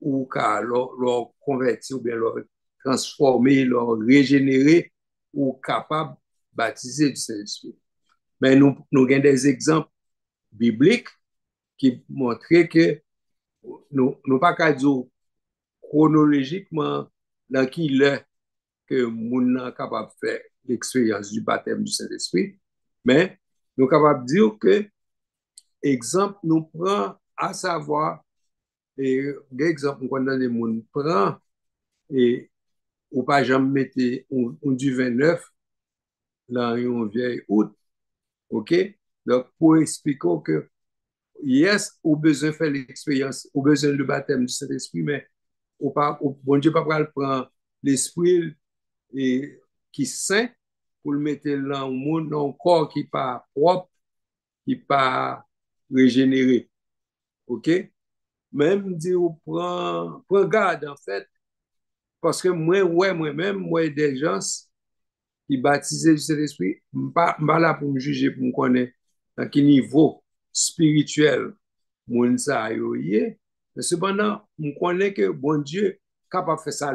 ou qu'à leur convertir ou bien leur transformer, leur régénérer ou capable de baptiser du Saint-Esprit. Mais nous avons des exemples bibliques qui montrent que nous pas qu'à dire chronologiquement dans qui l'est que nous sommes capable de faire l'expérience du baptême du Saint-Esprit, mais nous sommes capables de dire que exemple nous prend à savoir, et l'exemple qu'on donne, nous prend et ou pas jamais mettre un du 29 dans un vieil août, ok? Donc, pour expliquer que, yes, ou besoin de faire l'expérience, ou besoin du baptême du Saint-Esprit, mais bon Dieu, pas prendre l'esprit et qui saint pour le mettre dans un monde, dans un corps qui n'est pas propre, qui n'est pas régénéré. OK? Même dit, ou prend garde, en fait, parce que moi-même, moi, des gens qui baptisent du Saint-Esprit, je ne suis pas là pour me juger, pour me connaître à quel niveau spirituel, moun sa yo ye, mais cependant, on connaît que bon Dieu capable de faire ça.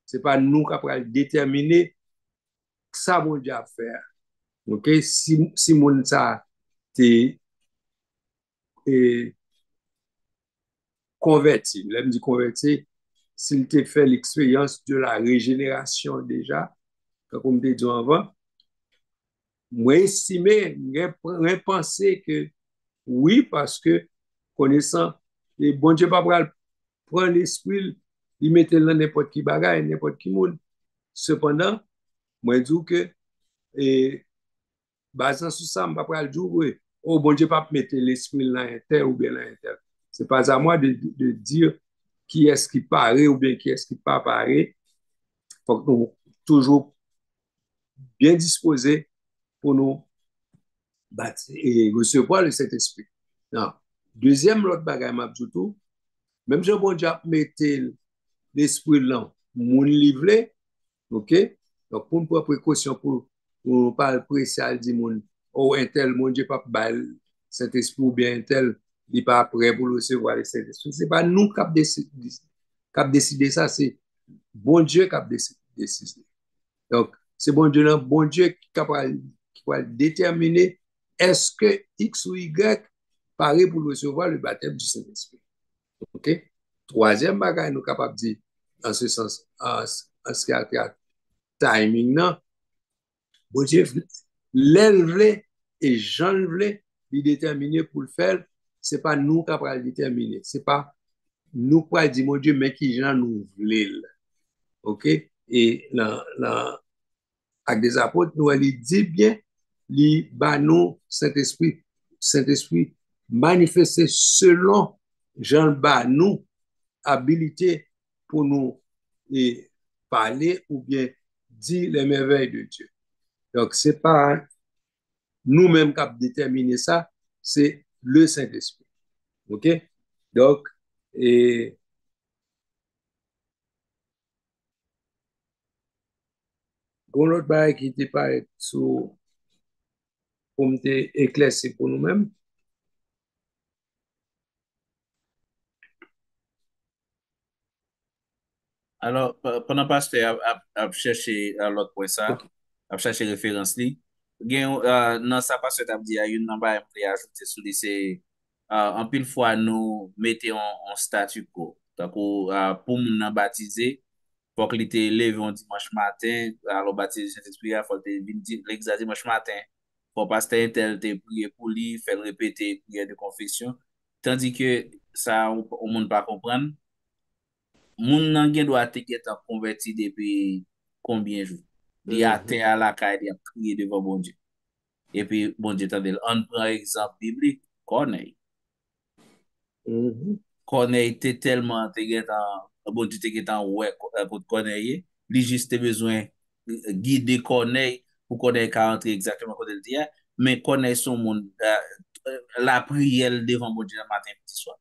C'est pas nous qui allons déterminer ça bon Dieu à faire. Ok, si moun sa te converti, l'aime dit converti, s'il te fait l'expérience de la régénération déjà, comme je dit avant, moi estimé, moi pensé que oui, parce que connaissant, et bon Dieu pas prendre l'esprit, il mettait dans n'importe qui bagaille, n'importe qui monde. Cependant, moi dis que et basant sur ça, je ne vais pas dire oui, oh bon Dieu pas mettre l'esprit là inter ou bien là inter. C'est pas à moi de dire qui est-ce qui paraît ou bien qui est-ce qui pas paraît. Faut que nous toujours bien disposés pour nous bâtir et recevoir le Saint-Esprit. Non. Deuxième, l'autre bagaille, m'a dit tout, même si bon Dieu mettait l'esprit là, mon livre, ok? Donc, pour nous prendre précaution pour ne pas presser à dire, oh, un tel, mon Dieu, pas bal, Saint-Esprit ou bien un tel, il n'est pas prêt pour recevoir le Saint-Esprit. Ce n'est pas nous qui avons décidé ça, c'est bon Dieu qui a décidé. Donc, c'est bon Dieu qui va déterminer est-ce que X ou Y paraît pour recevoir le baptême du Saint-Esprit. OK? Troisième bagage, nous sommes capables de dire, en ce sens, en ce qui a timing, non? Bon Dieu, l'élève et j'enlève il déterminer pour le faire, ce n'est pas nous qui allons le déterminer. Ce n'est pas nous qui allons dire, mon Dieu, mais qui j'en nous voulons. OK? Et avec des apôtres, nous allons dire bien, les nous Saint-Esprit, Saint-Esprit manifesté selon Jean nous habilité pour nous parler ou bien dire les merveilles de Dieu. Donc, ce n'est pas nous-mêmes qui avons déterminé ça, c'est le Saint-Esprit. OK? Donc, et l'autre chose qui n'était pas sous pour me éclaircir pour nous-mêmes. Alors, pendant pasteur a cherché l'autre point ça, OK. a cherché référence li, dans sa pasteur a dit, il y a une number à ajouter sous lui, c'est en pile fois nous mettons en statu quo. Donc, pour nous baptiser, faut qu'il était levé un dimanche matin, alors baptiser Saint-Esprit, il faut l'exercer dimanche matin, faut pasteur tel te prier pour lui, faire répéter prière de confession, tandis que ça, au monde pas comprendre. Moun nan gen do a te get a converti depuis combien jours? Li a te à la caille, il a prié devant bon Dieu. Et puis, bon Dieu t'a dit, on prend exemple biblique, Corneille. Corneille était tellement, bon Dieu te get en ouais, pour Corneille, li juste besoin guider Corneille pour Corneille qu'à entrer exactement comme il dit, mais Corneille son monde, la prière devant bon Dieu le matin, petit soir.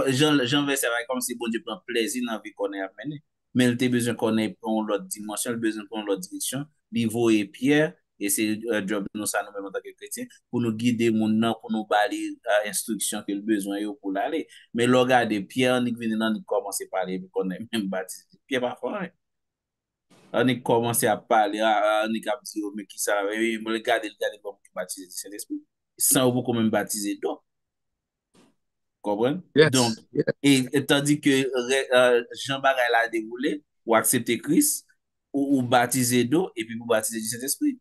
Jean Verset comme si bon Dieu prend plaisir dans la vie qu'on a mené. Mais il a besoin qu'on ait pour l'autre dimension, il a besoin pour l'autre direction. Niveau et Pierre, et c'est un job nous ça nous-mêmes en tant que chrétiens, pour nous guider mon nom, pour nous balayer instruction qu'il a besoin pour l'aller. Mais le gars de Pierre, on est venu dans commencer à parler, qu'on est même baptisé. Pierre pas fort. On est commencé à parler, on est capable de dire, mais qui ça, regardez comment baptiser Saint-Esprit. Sans vous quand même baptiser donc. Comprends? Yes. Donc, Yes. et tandis que Jean Bagay l'a déroulé, ou accepter Christ, ou baptiser d'eau, et puis vous baptiser du Saint-Esprit.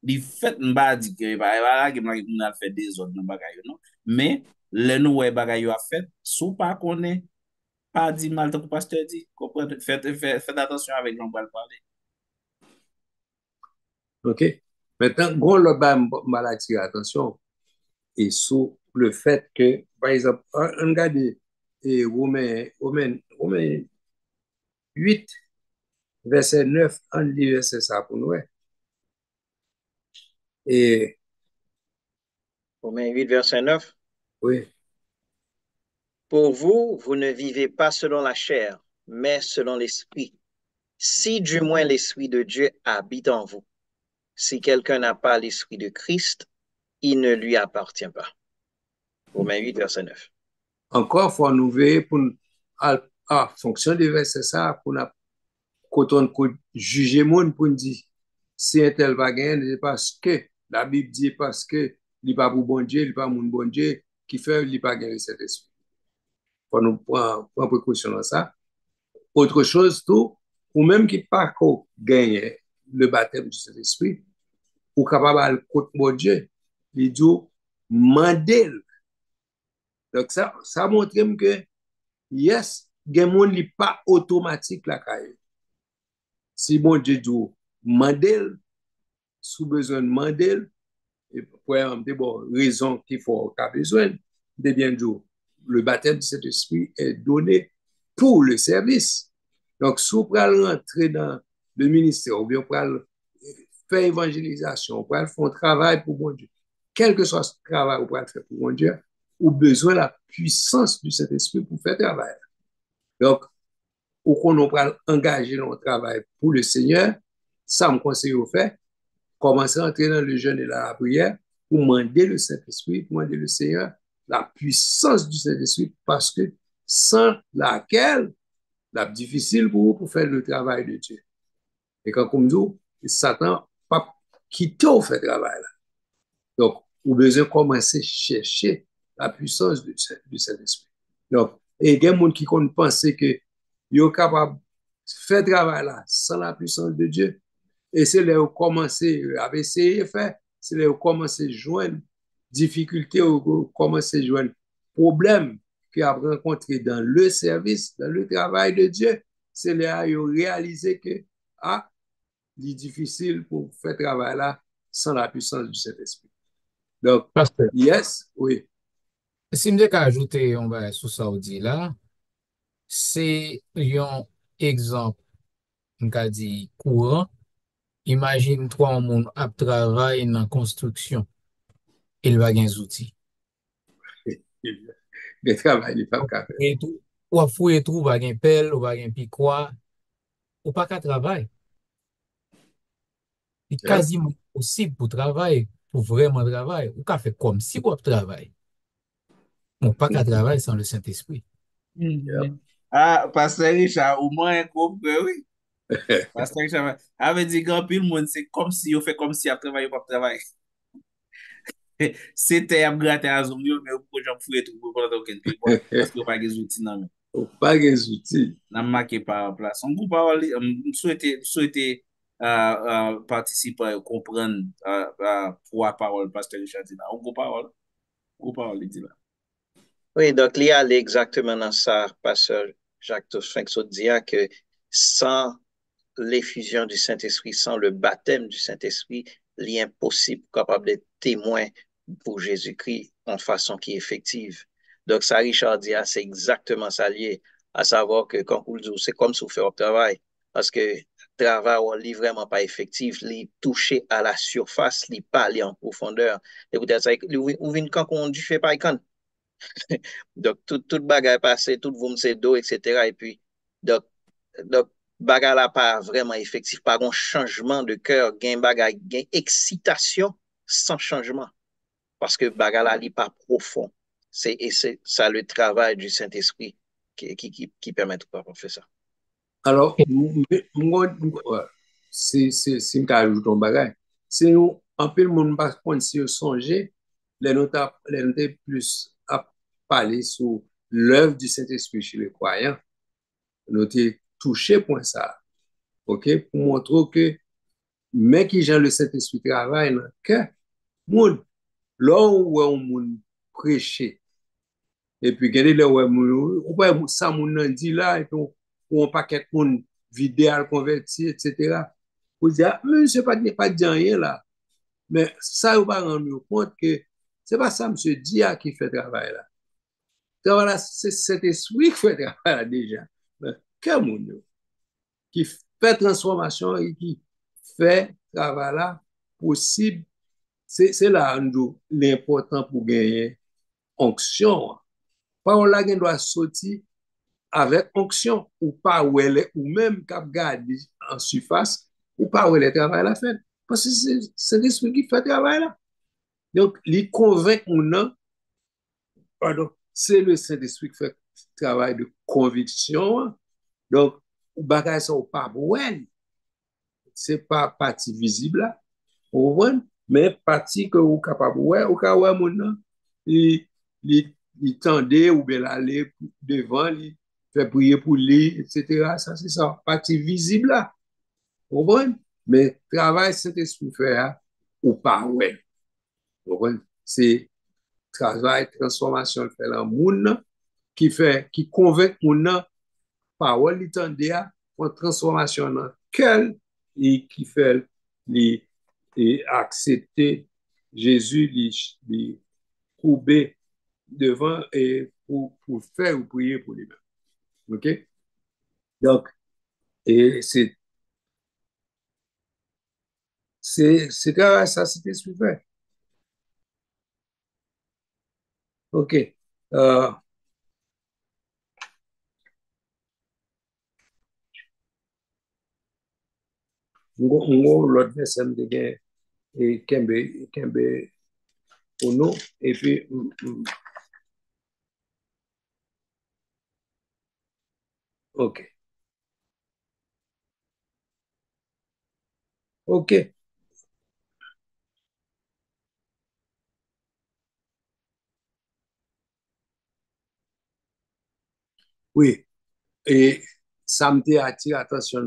Il fait, m'ba dit que, on a fait des autres bagaille, non? Mais, le nou ouais bagay a fait, sous pas connaît, pas dit mal tant que pasteur dit, comprenez? Faites attention avec l'on va le parler. OK? Maintenant, gros le bas maladie, attention, et sur le fait que, par exemple, on regarde Romains 8, verset 9, on lit verset ça pour nous. Et Romains 8, verset 9. oui, Pour vous, vous ne vivez pas selon la chair, mais selon l'esprit. Si du moins l'esprit de Dieu habite en vous. Si quelqu'un n'a pas l'esprit de Christ, il ne lui appartient pas. Romains 8, verset 9. Encore, il faut nous veiller pour, à fonction de verset ça, pour quand on juger monde pour dire si un tel va gagner, c'est parce que la Bible dit parce que il n'est pas pour bon Dieu, il n'est pas mon bon Dieu, qui fait il n'est pas gagné cet esprit. Faut nous prendre précaution dans ça. Autre chose, tout, ou même qui pas gagner le baptême du Saint-Esprit, ou capable de contre mon Dieu, il dit mandel. Donc ça montre que yes, gen moun li pas automatique la caille. Si bon Dieu dit mandel, sous besoin de mandel, et pour des bon, raison qu'il faut qu'a besoin, de bien dire, le baptême de cet esprit est donné pour le service. Donc, si vous pouvez rentrer dans le ministère, ou bien vous pouvez faire évangélisation, vous pouvez faire un travail pour bon Dieu, quel que soit ce travail que vous pouvez faire pour bon Dieu, vous avez besoin de la puissance du Saint-Esprit pour faire travail. Donc, ou qu'on nous peut engager dans le travail pour le Seigneur, ça me conseille au fait, commencer à entrer dans le jeûne et la prière pour demander le Saint-Esprit, pour demander le Seigneur la puissance du Saint-Esprit, parce que sans laquelle, c'est difficile pour vous pour faire le travail de Dieu. Et quand on dit, Satan pas quitter au fait travail là. Donc, vous avez besoin de commencer à chercher la puissance du Saint-Esprit. Donc, et il y a des gens qui pensent que ils sont capables de faire travail là sans la puissance de Dieu. Et c'est là où commencer à essayer de faire, c'est là où commencer à joindre difficultés, où commencer à joindre problèmes qu'il a rencontrés dans le service, dans le travail de Dieu. C'est là où réaliser que il est difficile pour faire travail là sans la puissance du Saint-Esprit. Donc, Pasteur, yes, oui. si je peux ajouter on va sous ça dit là, c'est un exemple, on a dit courant. Imagine toi un monde à travail dans la construction, il va gagner des outils. Le travail n'est pas capable. Et tout, ou à fouiller tout, va gagner pelle, ou va gagner piquois, ou pas qu'à travail. C'est Yeah. quasiment possible pour travailler, pour vraiment travailler. Ou qu'à faire comme si on travaille. On pas qu'à travailler sans le Saint-Esprit. Yeah. Ah, Pasteur Richard, au moins, compris, oui. Pasteur Richard, avait dit grand pile monde, c'est comme si on fait comme si on travaille pas travailler. C'était à gratter à zone, mais pour j'en fouiller tout pour prendre aucun pile, parce que pas des outils non. Pas des outils. N'a marqué par place. On peut pas souhaiter participer comprendre pour la parole Pasteur Richard dit là. On peut parole dit là. Oui, donc il y a exactement dans ça, pasteur Jacques Toussaint dit que sans l'effusion du Saint-Esprit, sans le baptême du Saint-Esprit, il est impossible capable d'être témoin pour Jésus-Christ en façon qui est effective. Donc ça, Richard dit, c'est exactement ça lié, à savoir que quand vous le dites, c'est comme si vous faites un travail, parce que le travail n'est vraiment pas effectif, il est touché à la surface, il n'est pas allé en profondeur. Et peut-être ça, vous venez quand on dit, fait pas quand. Donc, tout bagay passé, tout voum se do, etc. Et puis, donc bagay la pas vraiment effectif, pas un changement de cœur, gain bagay, gain excitation sans changement. Parce que bagay la li pas profond. Et c'est ça le travail du Saint-Esprit qui permet de pouvoir faire ça. Alors, si je ajoute un bagage, c'est nous, un peu le monde pas contre si songer, les notes plus à parler sur l'œuvre du Saint-Esprit chez les croyants, nous t'es touché point ça, ok, pour montrer que, mais qui j'ai le Saint-Esprit travaille dans le cœur, monde, là où on monde prêcher, et puis, regardez là où on peut ça, mon dit là, et puis on paquet monde vidéo converti, etc. Vous dites, mais je ne pas dire rien là. Mais ça, vous va rendre compte que ce n'est pas ça, monsieur Dia qui fait travail là. Donc là, c'est cet esprit qui fait travail là déjà. Mais quel monde qui fait transformation et qui fait travail là possible, c'est là l'important pour gagner onction. Parole là, doit sortir avec onction ou pas ou elle ou même cap garder en surface ou pas où elle travail la fait parce que c'est l'esprit qui fait travail là. Donc, il convainc mon pardon, c'est le Saint-Esprit qui fait travail de conviction. Donc, bagay ça ou pas ouais, c'est pas partie visible là, ou ouais, mais partie que ou capable ouais, ou ka ouais mon nan, il il tendait ou bien aller devant, il fait prier pour lui, etc. Ça c'est ça, partie visible là, ou ouais, mais travail Saint-Esprit fait ou pas ouais, ou ouais, c'est travail transformation fait dans monde qui fait qui convainc moun nan parole li tande a pour transformation dans quel et qui fait li et accepter Jésus li couper devant et pour faire ou prier pour lui-même. OK? Donc et c'est grave ça c'était super. OK. Euh, l'autre verset de gain et kembe pour nous et puis OK. OK. Oui. Et ça me attire attention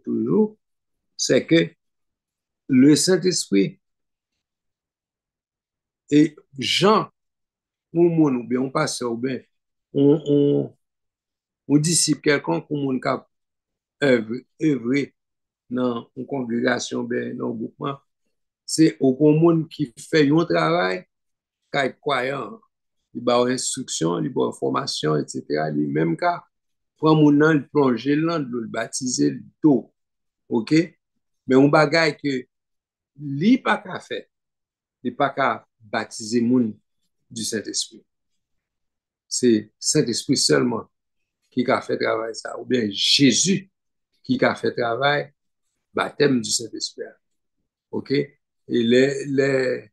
toujours, c'est que le Saint-Esprit et Jean, ou moun, ou bien on passe, ou bien on disciple quelqu'un ou moun kap œuvre dans une congrégation, ben, dans un groupement, c'est au moun qui fait un travail, qui est croyant, il va instruction, il va formation, etc. Lui même cas, prend moun nan, il plonge là, le baptiser, le tout, ok? Mais on bagaille que li pas qu'à faire, li pas qu'à baptiser moun du Saint-Esprit. C'est Saint-Esprit seulement qui a fait travail ça, ou bien Jésus qui a fait travail baptême du Saint-Esprit. OK? Et les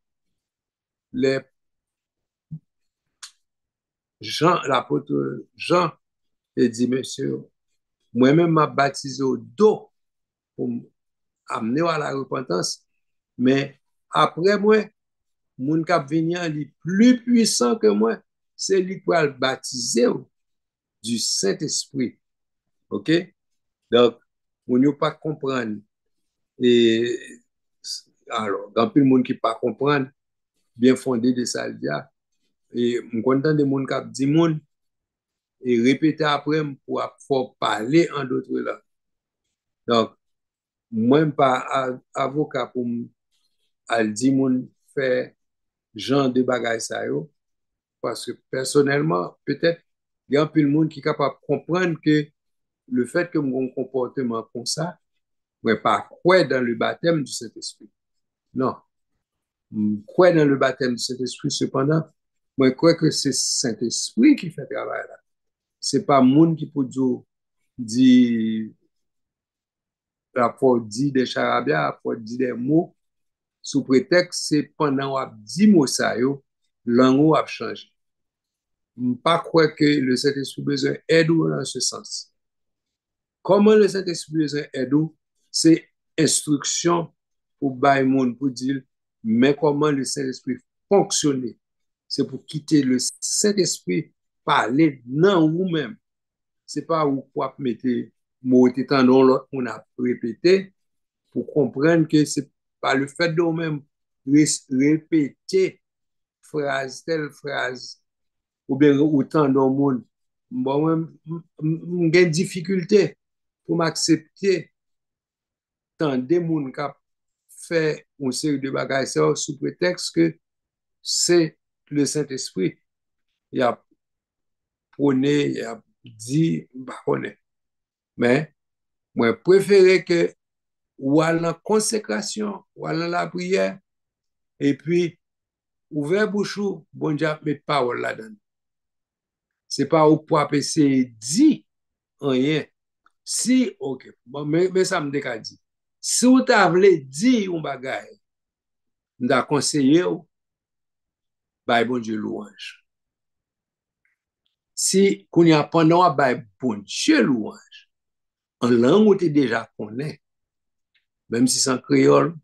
Jean, l'apôtre Jean, il dit, monsieur, moi-même m'a baptisé au dos pour amener à la repentance, mais après moi, moun kap venir li plus puissant que moi, c'est lui qui va le baptiser du Saint-Esprit. OK? Donc, on ne pas comprendre. Et alors, dans plus le monde qui pas comprendre, bien fondé de ça, et je suis content de monde qui dit monde et répéter après pour parler en d'autres langues. Donc, moi, pas avocat pour dire monde faire genre de bagaille ça yo, parce que personnellement, peut-être, il y a un peu de monde qui est capable de comprendre que le fait que mon comportement comme ça, je ne pas croire dans le baptême du Saint-Esprit. Non. Je crois dans le baptême du Saint-Esprit, cependant, moi, je crois que c'est Saint-Esprit qui fait travail là. Ce n'est pas monde qui peut dire, pour dire des charabia, pour dire des mots, sous prétexte, c'est pendant qu'on dit mots ça, langue a changé. Je ne pas croire que le Saint-Esprit a besoin d'aide dans ce sens. Comment le Saint-Esprit a besoin d'aide? C'est instruction pour bailler monde pour dire mais comment le Saint-Esprit fonctionne. C'est pour quitter le Saint-Esprit parler dans vous-même. C'est pas où pour mettre mot étant dans l'autre on a répété pour comprendre que c'est pas le fait de vous-même répéter phrase telle phrase ou bien autant dans le monde. Bon, j'ai une difficulté pour m'accepter tant des gens qui fait une série de bagages sous prétexte que c'est le Saint-Esprit. Il a prôné, il a dit, bah, mais moi, je préfère que ou à la consécration, ou à la prière, et puis, ouvert bouchou, bon Dieu, mettre parole là-dedans. C'est pas au pour essayer dit rien. Si, ok, bon, mais ça me dit. Si vous avez dit un bagage, vous conseillé, bay bon Dieu louange. Si qu'on y a pendant à bay bon Dieu louange, en langue où tu déjà connais, même si c'est en créole,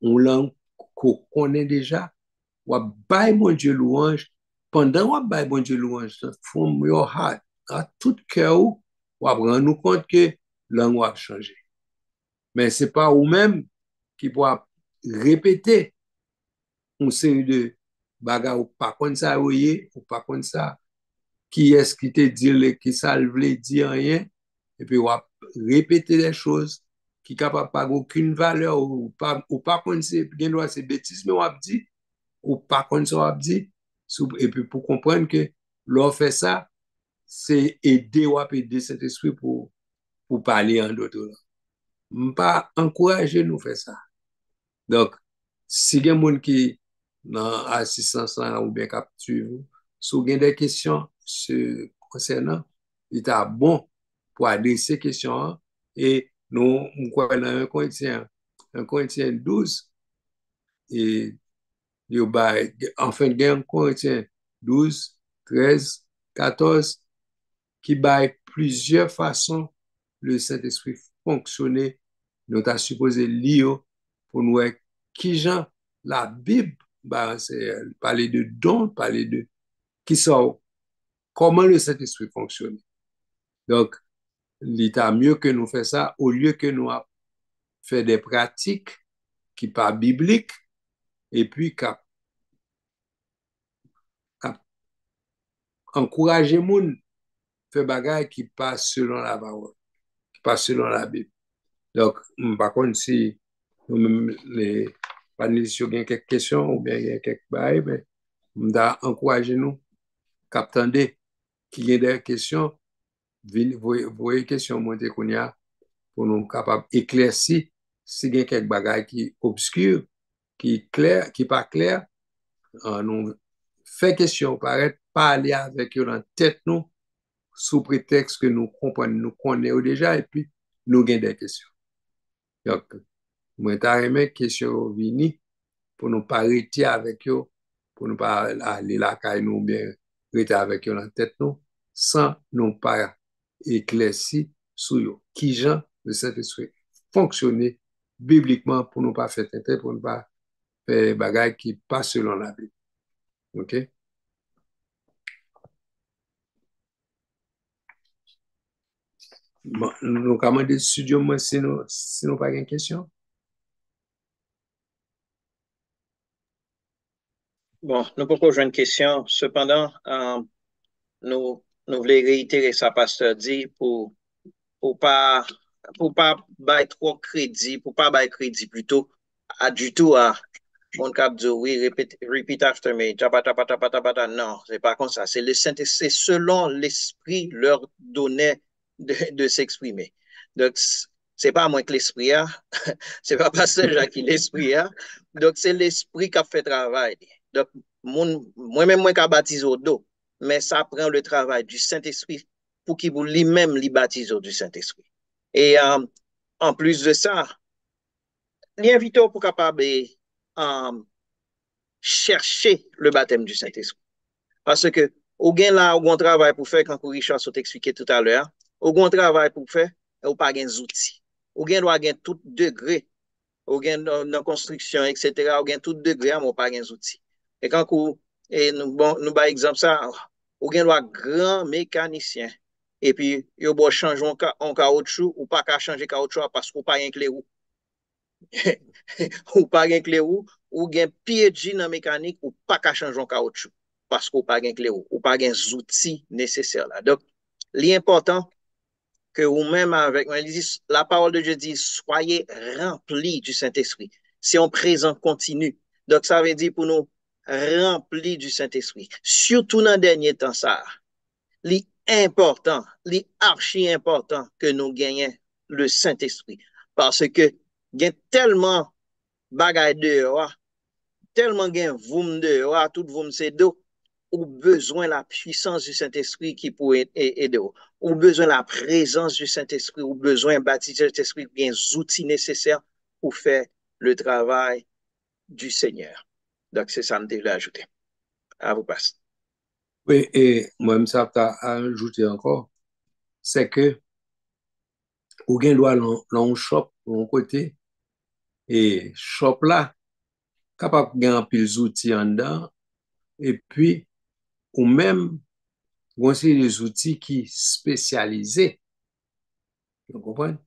en langue qu'on connaît déjà, ou bay bon Dieu louange, pendant ou bay bon Dieu louange, from your heart, à tout cœur, ou rendre nous compte que langue a changé. Mais c'est pas vous-même qui pourra répéter une série de bagages ou pas comme ça, ou pas comme ça. Qui est-ce qui te dit qui ça veut dire rien? Et puis, on va répéter les choses qui ne capable pas aucune valeur ou pas comme c'est bêtises, mais on va dire, ou pas comme ça, on va dire. Et puis, pour comprendre que l'on fait ça, c'est aider ou aider cet esprit pour parler en d'autres langues. Pas encourager nous faire ça. Donc, si il y a des gens qui dans assistance là ou bien capture, si vous avez des questions concernant, il est bon pour adresser ces questions et nous, nous croyons dans 1 Corinthiens 12, et enfin, il y a 1 Corinthiens 12, 13, 14, qui baille plusieurs façons le Saint-Esprit fonctionner. Nous avons supposé lire pour nous voir qui genre la Bible, bah, c'est parler de dons, parler de qui sont, comment le Saint-Esprit fonctionne. Donc, l'État mieux que nous fait ça, au lieu que nous fait des pratiques qui pas bibliques, et puis qu'à encourager les gens faire des choses qui passent selon la parole, qui passent selon la Bible. Donc, par contre, si nous-mêmes, les panélistes ont quelques questions ou bien quelques bails, mais nous encourager nous, qu'attendez, qu'il y ait des questions, voyez les questions montées qu'on y a pour nous capables d'éclaircir s'il y a quelques bagages qui obscurs, qui clair, qui pas clair, nous fait question paraître parler avec eux dans la tête nous sous prétexte que nous comprenons, nous connaissons déjà et puis nous avons des questions. Donc, moi, j'ai aimé question vini pour nous pas rester avec eux, pour nous pas aller la caille nous bien rester avec eux dans la tête nous, sans nous pas éclaircir sur eux. Qui gens le Saint-Esprit fonctionner bibliquement pour nous pas faire tenter, pour nous pas faire des bagages qui passent selon la Bible. OK? Bon, nous avons des studios, moi, si nous pas de question. Bon, nous pouvons jouer une question. Cependant, nous voulons réitérer ça, pasteur dit, pour pas, pour pas bailler trop crédit, pour pas bailler crédit plutôt, du tout à mon cap de oui, repeat after me, non, c'est pas comme ça. C'est le Saint-Esprit, c'est selon l'Esprit leur donnait de s'exprimer. Donc, c'est pas moi que l'Esprit a, c'est pas pasteur Jacques qui l'Esprit a, donc c'est l'Esprit qui a fait travail. Donc, moi-même, moi qui a baptisé au dos, mais ça prend le travail du Saint-Esprit pour qu'il vous lui-même lui baptise du Saint-Esprit. Et en plus de ça, l'invite pour capable chercher le baptême du Saint-Esprit. Parce que, au gain là, au travail pour faire, quand Richard s'est expliqué tout à l'heure, au grand travail pour faire, ou pas gain outils. Au gain doit gain tout degré, au gain dans construction, etc., au gain tout degré, mais pas gain outils. Et quand nous, par exemple, ça, au gain doit grand mécanicien. Et puis, il doit changer en caoutchouc, ou pas qu'à changer caoutchouc parce qu'on pas un clé ou. Ou pas un clé ou gen pied dans mécanique ou pas qu'à changer en caoutchouc parce qu'on pas un clé ou pas un outils nécessaires là. Donc, l'important que vous-même avec la parole de Dieu dit soyez remplis du Saint-Esprit. C'est en présent continu. Donc, ça veut dire pour nous remplis du Saint-Esprit. Surtout dans le dernier temps, ça. L'important, l'archi important que nous gagnons le Saint-Esprit. Parce que il y a tellement bagay dehors, tellement gen voum dehors, tout voum c'est d'eau, ou besoin la puissance du Saint-Esprit qui pourrait aider. Ou besoin la présence du Saint-Esprit, ou besoin baptiser le Saint-Esprit, bien outils nécessaires pour faire le travail du Seigneur. Donc, c'est ça que je voulais ajouter. À vous passe. Oui, et moi-même, ça t'a ajouté encore, c'est que, ou gen doit l'on shop, l'on côté, et shop là, capable gen un pile outils en dedans, et puis, ou même, aussi des outils qui spécialisés, vous comprenez?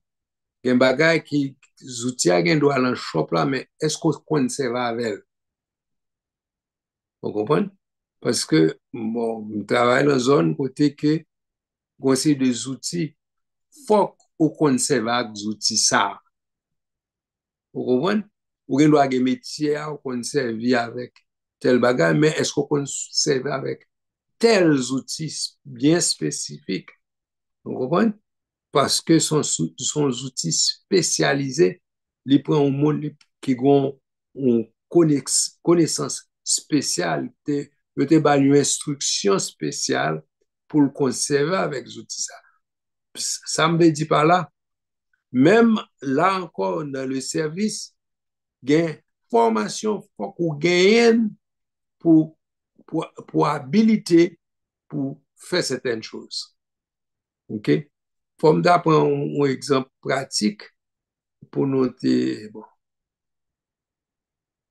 Gen bagay qui, outils a gen doit l'on shop là, mais est-ce qu'on connaît ça avec? Vous comprenez? Parce que, bon, je travaille dans une zone côté que, aussi des outils, faut qu'on conserve avec des outils ça. Vous comprenez? Ou gen do a gen métier ou kon servi avec tel bagage, mais est-ce qu'on kon servi avec tels outils bien spécifiques? Vous comprenez? Parce que son outils spécialisés, li prend un monde qui ont une connaissance spéciale, te ba une instruction spéciale pour le conserver avec les outils ça. Ça me dit par là, même là encore dans le service, gen formation faut qu'on gagne pour, pour habiliter pour faire certaines choses. OK? Faut me d'apprendre un exemple pratique pour noter. Bon,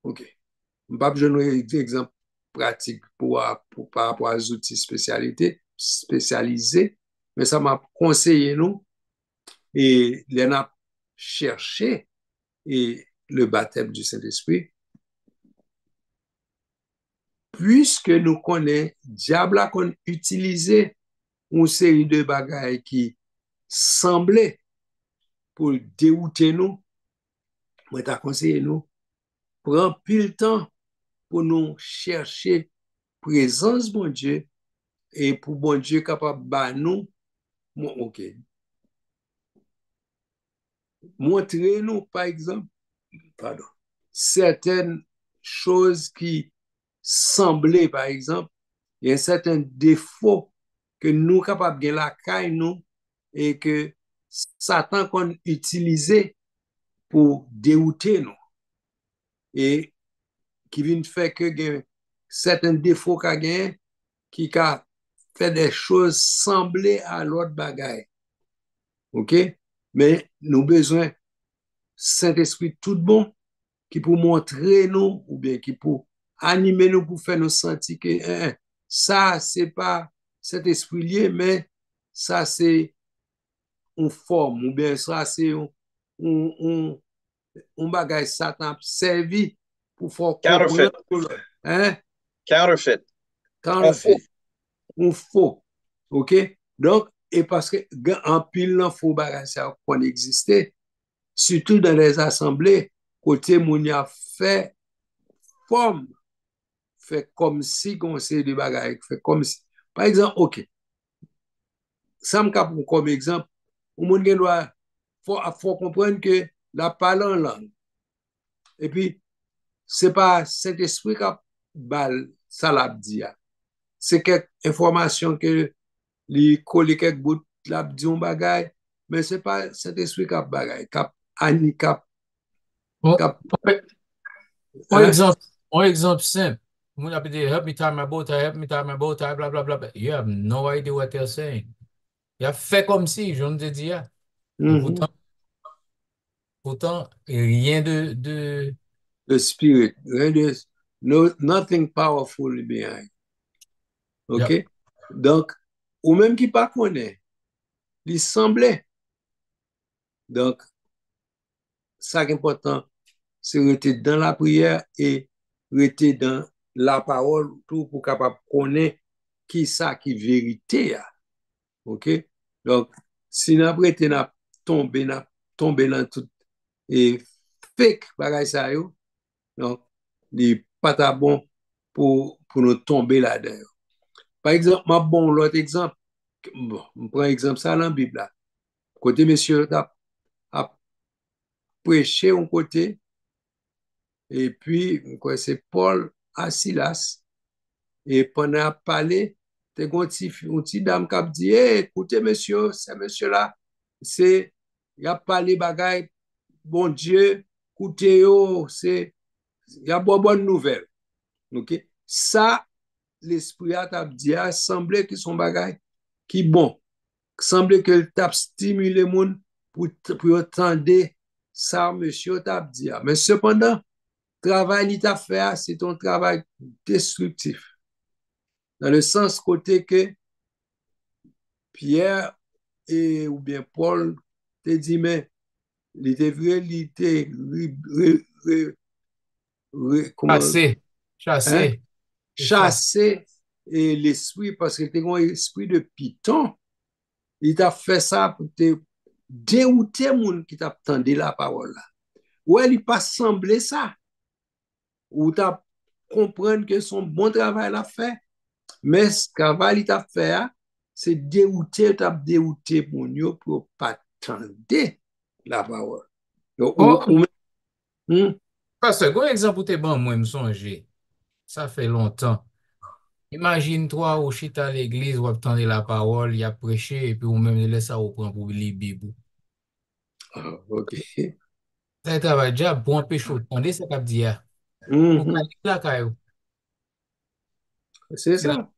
OK. Je ne vais pas donner un exemple pratique par rapport aux outils spécialisés, mais ça m'a conseillé nous et les a cherché et le baptême du Saint-Esprit puisque nous connaissons, diable a qu'on utilisé une série de bagailles qui semblaient pour dérouter nous, moi t'as conseillé nous, prends plus le temps pour nous chercher présence bon Dieu et pour bon Dieu capable de nous, ok, montrer nous par exemple, pardon, certaines choses qui semblaient par exemple, il y a un certain défaut que nous capables de la caille nous et que Satan qu'on utilisé pour dérouter nous et qui vient faire que certains défauts qu'a gagné qui a fait des choses semblables à l'autre bagaille. OK? Mais nous besoin Saint-Esprit tout bon qui pour montrer nous ou bien qui pour animer nous pour faire nous sentir que ça c'est pas cet esprit lié mais ça c'est une forme ou bien ça c'est un, un bagage Satan servi pour faire Counterfeit. comprendre hein Counterfeit. quand On le faux. fait un faux. OK? Donc, et parce que en pile, il faut bagage ça qu'on existait, surtout dans les assemblées, côté moun y a fait forme, fait comme si on sait de bagages, fait comme si. Par exemple, OK, ça me cap comme exemple, au monde qui doit, faut comprendre que la parole en langue. Et puis, c'est pas cet esprit qui bal ça l'a dit. C'est quelque information que li coller quelques bouts la dit un bagay, mais c'est pas cet esprit cap bagay, cap ani On, cap on hein? exemple, on exemple simple. When I be help me tie my bow tie, help me tie my bow tie, blah, blah, blah, blah. You have no idea what they're saying. Il a fait comme si, je ne te dis pas. Et Mhm. pourtant, rien de... The spirit, there's nothing powerful behind. Yep. OK? Donc, ou même qui pas connaît, il semblait. Donc, ça qui est important, c'est rester dans la prière et rester dans la parole tout pour capable connaître qui ça qui vérité. OK? Donc, si nous prêté n'a tombé dans tout et fake bagay ça yo, donc, il pas ta bon pour nous tomber là-dedans. Par exemple, ma bon l'autre exemple, bon, je prends exemple ça dans la Bible là. Côté monsieur a prêché un côté et puis quoi c'est Paul à Silas et pendant à parler, t'es un petit dame qui a dit hey, écoutez monsieur, c'est monsieur là, c'est il a parlé bagay bon Dieu, écoutez yo, c'est il y a bonne nouvelle. Ok? Ça, l'esprit a t'a dit, semblait que son bagage qui bon, semblait que le t'a stimulé moun pour entendre ça, monsieur t'a dit. Mais cependant, travail il t'a fait, c'est un travail destructif. Dans le sens côté que Pierre ou bien Paul te dit, mais il était vrai, il était comment, Chassé, hein, chassé, c'est ça. chasser l'esprit parce que tu as un esprit de python. Il t'a fait ça pour te dérouter moun qui t'a entendu la parole là. Ou il pas semblé ça. Ou t'as comprendre que son bon travail l'a fait. Mais ce travail il t'a fait, c'est dérouter moun yo pour pas attendre la parole. Oh, Hmm? parce que, un exemple, t'es bon, moi, me songe. Ça fait longtemps. Imagine-toi au chita à l'église, ou attendre la parole, il a prêché, et puis ou même laisse ça au point pour lire la Bible. Ah, ok. Ça travaille déjà pour empêcher autant ça qu'a dit. Ou qu'a Mhm. dit la caillou. C'est C'est la- ça.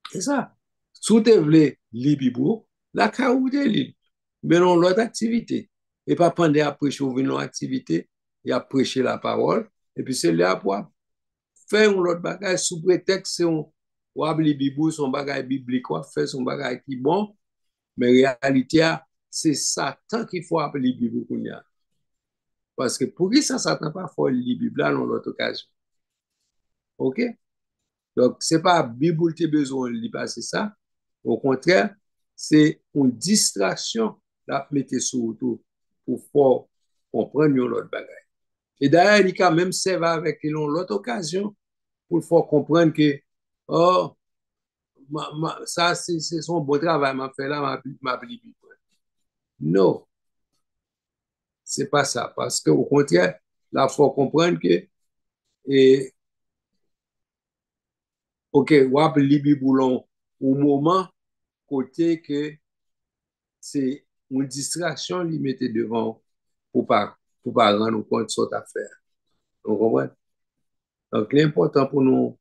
C'est ça. Sou te vle li bibou, la ka ou de li. Menon lot aktivite. E pa pande apreche ou ven lot aktivite, e apreche la parol, e pi se le ap wap fè yon lot bagay sou pretek se yon wap li bibou, son bagay biblik wap fè son bagay ki bon, men realite a, se satan ki fwa ap li bibou koun ya. Paske pou ki sa satan pa fwa li bibou la non lot okasyon. Ok? Donc, ce n'est pas la Bible qui a besoin de lui passer ça. Au contraire, c'est une distraction la mettre sur autour pour faire comprendre l'autre bagage. Et d'ailleurs, il a même servi avec l'autre occasion pour faire comprendre que, oh, ça, c'est son bon travail, m'a fait là, m'a Bible. Non, c'est pas ça. Parce qu'au contraire, là, il faut comprendre que, et, OK, wap li Bible au moment côté que c'est une distraction lui mettait devant pour pas rendre compte de cette affaire. Vous comprenez? Donc, l'important pour nous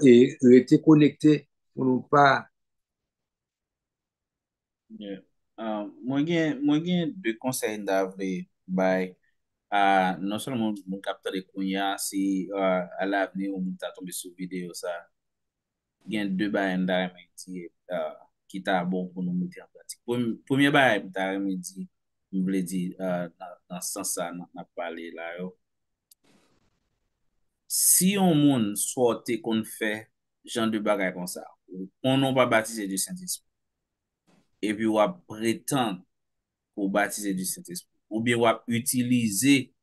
est rester connectés, pour nous pas. Yeah. Mwen gen de konsey nda vle bay non seulement mon kapteur de kounya si à l'avenir ou moun ta tombe sou video sa gen de bay nda remen di ki ta bon pou nou mette en pratik. Premier bay nda remen di m vle di nan sens sa nan pale la yo. Si yon moun sote kon fè jan de bagay kon sa, on non pa batize du Saint-Esprit, et puis wap prétend pour baptiser du Saint-Esprit. Ou bien wap utiliser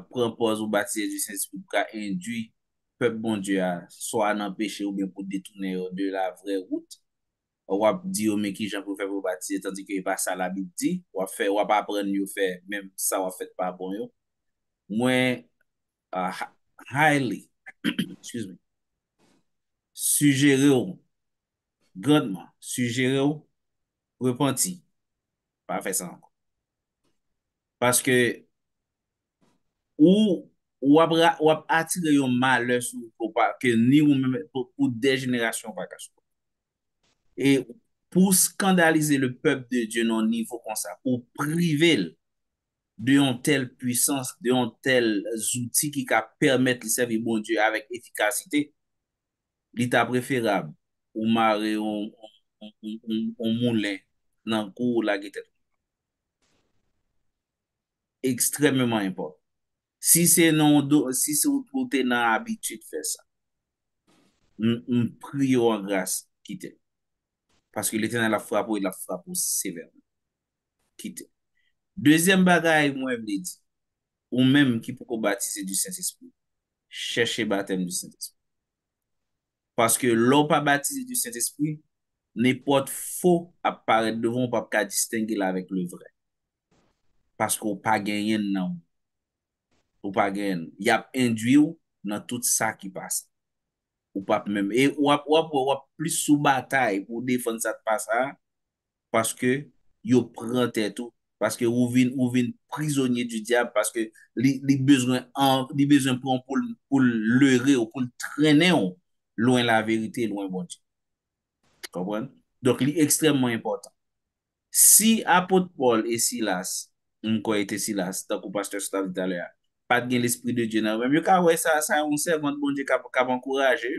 propose ou baptiser du Saint-Esprit pour induire peuple bon Dieu à soit dans péché ou bien pour détourner de la vraie route. Wap di mais qui j'en pour faire pour baptiser tandis que pas ça la Bible dit. Wap apprendre yo faire même ça wap fait pas bon yo. Moi highly excuse me suggéré grandement suggéré repenti pas faire ça encore parce que ou ap atire yon malheur sou pou pa ke ni ou même pour des générations pas ka sou. Et pour scandaliser le peuple de Dieu non niveau comme ça, pour priver de yon telle puissance, de yon tel outils qui ka permettre de servir bon Dieu avec efficacité, li ta préférable ou mare on moulin nan kou la gete. Extrêmement important. Si c'est non si c'est ou te nan habitude faire ça, on prie en grâce quitter parce que l'Éternel a frappé, il a frappé sévèrement quitter. Deuxième bagaille moi je dit ou même qui peut baptiser du Saint-Esprit, chercher baptême du Saint-Esprit parce que l'on pas baptisé du Saint-Esprit n'importe faux apparaître devant pas distinguer là avec le vrai parce qu'on pas gagné non ou pas gagné y a induit dans tout ça qui passe ou pas même et ou plus sous bataille pour défendre ça passe parce que yo prend tête tout parce que ou vin prisonnier du diable, parce que li besoin pour leurrer ou pour le traîner loin la vérité, loin bon Dieu. Comprenez? Donc, li extrêmement important. Si apôtre Paul et Silas, quoi était Silas, tant que pasteur Stav tout à l'heure, pas de l'esprit de Dieu dans eux, même ka ouais ça on servant de bon Dieu qui encourager,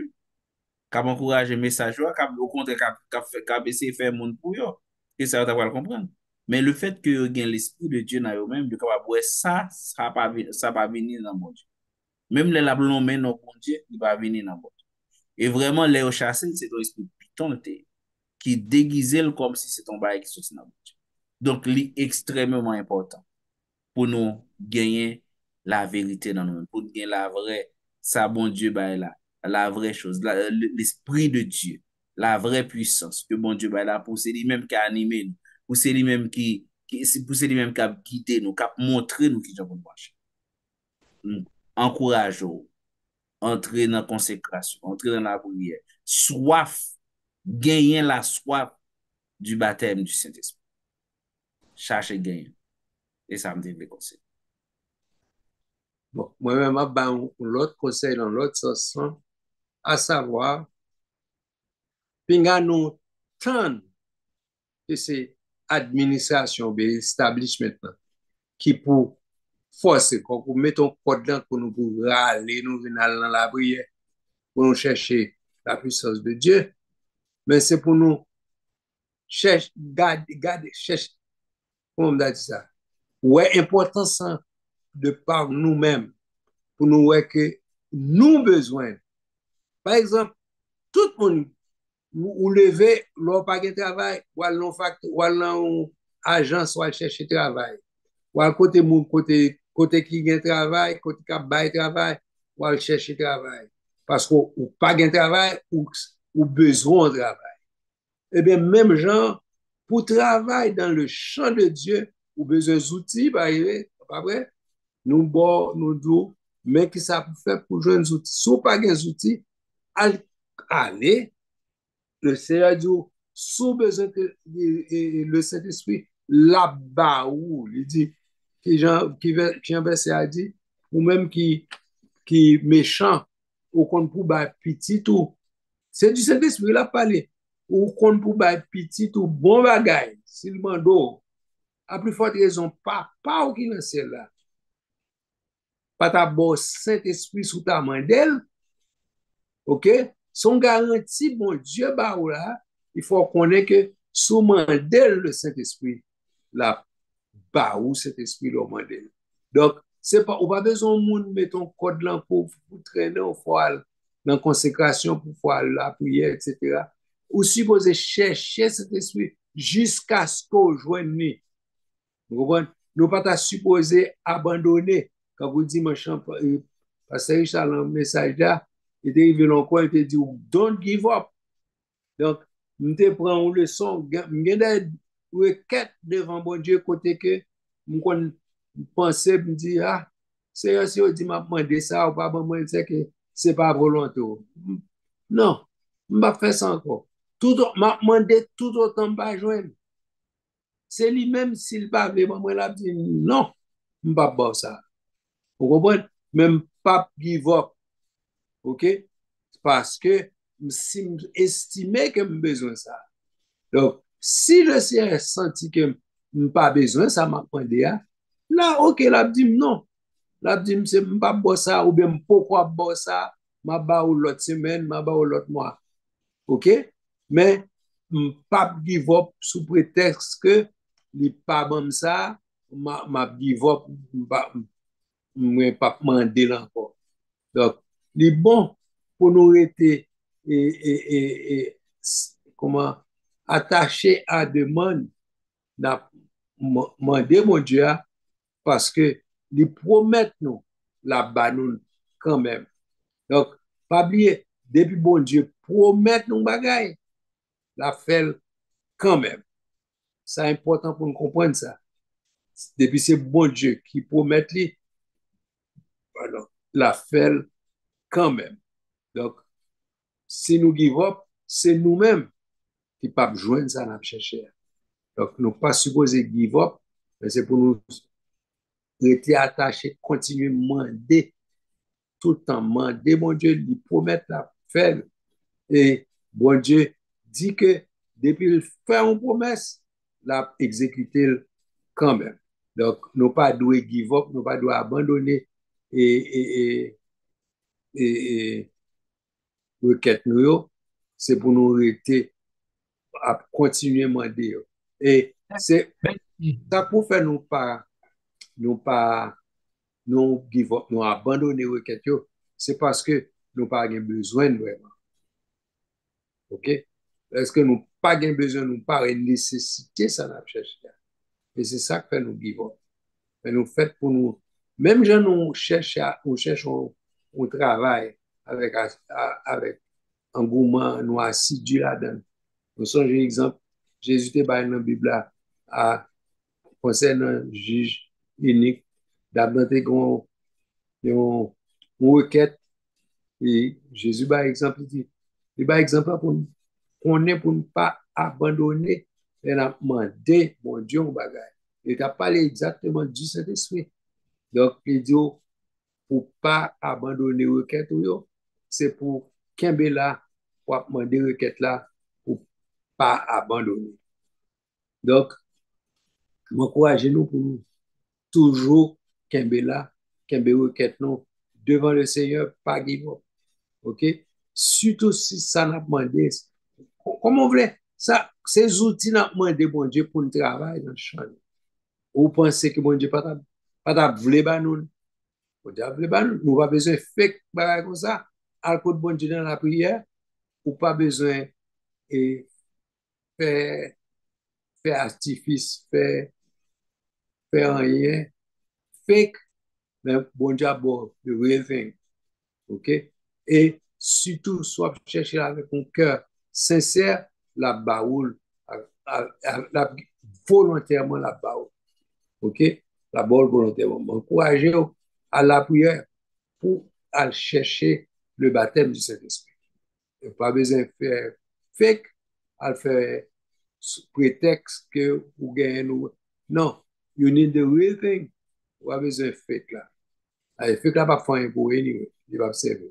qui encourager message, au contraire qui essayer faire monde pour eux. Et ça va le comprendre. Mais le fait que gain l'esprit de Dieu dans eux-mêmes, de capable ouais ça pas venir dans bon Dieu. Même les lablons mais non bon Dieu, il va venir dans bon Dieu. Et vraiment les chasser c'est ton esprit piton qui déguisait comme si c'est ton bail qui sortit dans bon Dieu. Donc, c'est extrêmement important pour nous gagner la vérité dans nous, pour gagner la vraie, ça bon Dieu, bah, la vraie chose, l'esprit de Dieu, la vraie puissance que bon Dieu, bah, là, pour c'est lui-même qui a animé nous, pour c'est lui-même pour c'est lui-même qui a guidé nous, qui a montré nous qui j'en marcher. Encourageons, entrer dans la consécration, entrer dans la prière, soif, gagner la soif du baptême du Saint-Esprit. Chercher gagner. Et ça me dit le conseil. Bon, moi-même, je l'autre conseil dans l'autre sens, à savoir, pinga nous tant que c'est administration, establishment, qui pour forcer, pour mettre un code là, pour nous pour râler, nous venir dans la prière, pour nous chercher la puissance de Dieu, mais c'est pour nous chercher, garder, chercher, comment on dit ça? Ouais, importance de par nous-mêmes, pour nous ouais que nous besoin. Par exemple, tout le monde, ou lever, l'on pas de travail, ou allons facteur, ou allons agence, ou chercher travail, ou à côté mon côté qui gagne travail, côté qui bail travail, ou à chercher travail. Parce qu'on ou pas de travail, ou besoin de travail. Eh bien, même gens, pour travailler dans le champ de Dieu, ou besoin d'outils, pas vrai? Nous bon, nous doux, mais qui ça peut faire pour jouer des outils. Si vous pas des outils, allez, le Seigneur dit, sous besoin que le Saint-Esprit là-bas où il dit, qui verset a dit, ou même qui méchant, ou qu'on pour petit tout, c'est du Saint-Esprit là parlé, ou qu'on pour petit tout, bon bagay, s'il mando, à plus forte raison, pas ou qui dans celle-là, pas ta bon Saint-Esprit sous ta main d'elle, ok? Son garantie, bon Dieu, bah, là, il faut connaître que sous mandel le Saint-Esprit, là, bah, où Saint-Esprit le mandel. Donc, c'est pas, on pas besoin de monde mettre ton code là pour traîner au foile, dans la consécration, pour faire la prière, etc. Ou supposé chercher cet esprit jusqu'à ce qu'on joigne. Vous comprenez? Nous pas supposé abandonner. Quand vous dites, parce que Richard, le message là, il est arrivé encore, il te dit, don't give up. Donc, je te prends une leçon, je des requêtes devant bon Dieu, côté que je pense, je me dis, ah, c'est si on dit, m'a demandé ça, ou pas, moi, c'est que c'est pas volonté. Non, je ne vais pas faire ça encore. M'a demandé tout autant pas joindre. C'est lui-même, s'il pas veut, moi, il a dit, non, je ne vais pas faire ça. Vous comprenez? Même pas give up. OK? Parce que si estimé que j'ai besoin de ça. Donc, si le Seigneur senti que je n'ai pas besoin, ça m'a demandé, là, OK, là, dit non. Là, dit, c'est pas bon ça, ou bien pourquoi bon ça, ma ba ou l'autre semaine, ma ba ou l'autre mois. OK? Mais, pas give up sous prétexte que li pas bon ça, ma give up, pas demander encore. Donc, les bons pour nous rester comment attachés à demande, demander mon Dieu, parce que les promettent nous là-bas nous quand même. Donc, pas oublier, depuis bon Dieu promet nous bagaille, la fait quand même. C'est important pour nous comprendre ça. Depuis c'est bon Dieu qui promet lui, la fait quand même. Donc, si nous give up, c'est nous-mêmes qui ne pouvons pas joindre ça dans chercher. Donc, nous ne pas supposé give up Mais c'est pour nous rester attachés, continuer à demander, tout le temps demander, bon Dieu, lui promettre la faire. Et bon Dieu dit que depuis il fait une promesse, l'a exécuté quand même. Donc, nous pas doué give up, nous pas doué abandonner et, et requête nous, c'est pour nous rester à continuer à demander. Et c'est Merci. ça pour faire nous pas nous give up, nous abandonner requête, c'est parce que nous pas besoin vraiment. OK? Est-ce que nous pas besoin, nous pas une nécessité, ça n'a cherché. Et c'est ça que fait nous give up. Mais nous fait pour nous, même si nous cherchons au travail avec engouement, nous assidus là-dedans. Nous sommes, exemple, Jésus était dans la Bible là, à concernant juge unique, d'abord, une requête, et Jésus, par exemple, il par exemple, pour ne pas abandonner, il a demandé, mon Dieu, mon bagage. Il a parlé exactement du Saint-Esprit. Donc, il dit, pour pas abandonner requête, c'est pour Kembe là, pour demander requête là, pour pas abandonner. Donc, m'encouragez-nous pour nous toujours Kembe là, Kembe requête non, devant le Seigneur, pas give up. OK? Surtout si ça n'a demandé, comme on voulait, ça, ces outils n'a demandé, bon Dieu, pour le travail dans le champ. Ou pensez que bon Dieu, pas voulu ba nous. Bon Dieu, voulu ba nous. Nous pas besoin de faire bagay comme ça. Al côté bon Dieu dans la prière, ou pas besoin de faire, faire artifice, faire rien. Fake, mais bon Dieu, bon, the real thing. OK? Et surtout, soit chercher avec un cœur sincère, la baoule, volontairement la baoule. OK? La baoule volontairement. M'encourager à la prière pour aller chercher le baptême du Saint-Esprit. Il n'y a pas besoin de faire fake, à faire prétexte que vous gagnez. Non, you need the real thing. Vous avez besoin de fake là. Le fake là, pas faire pour anyway. Il va servir.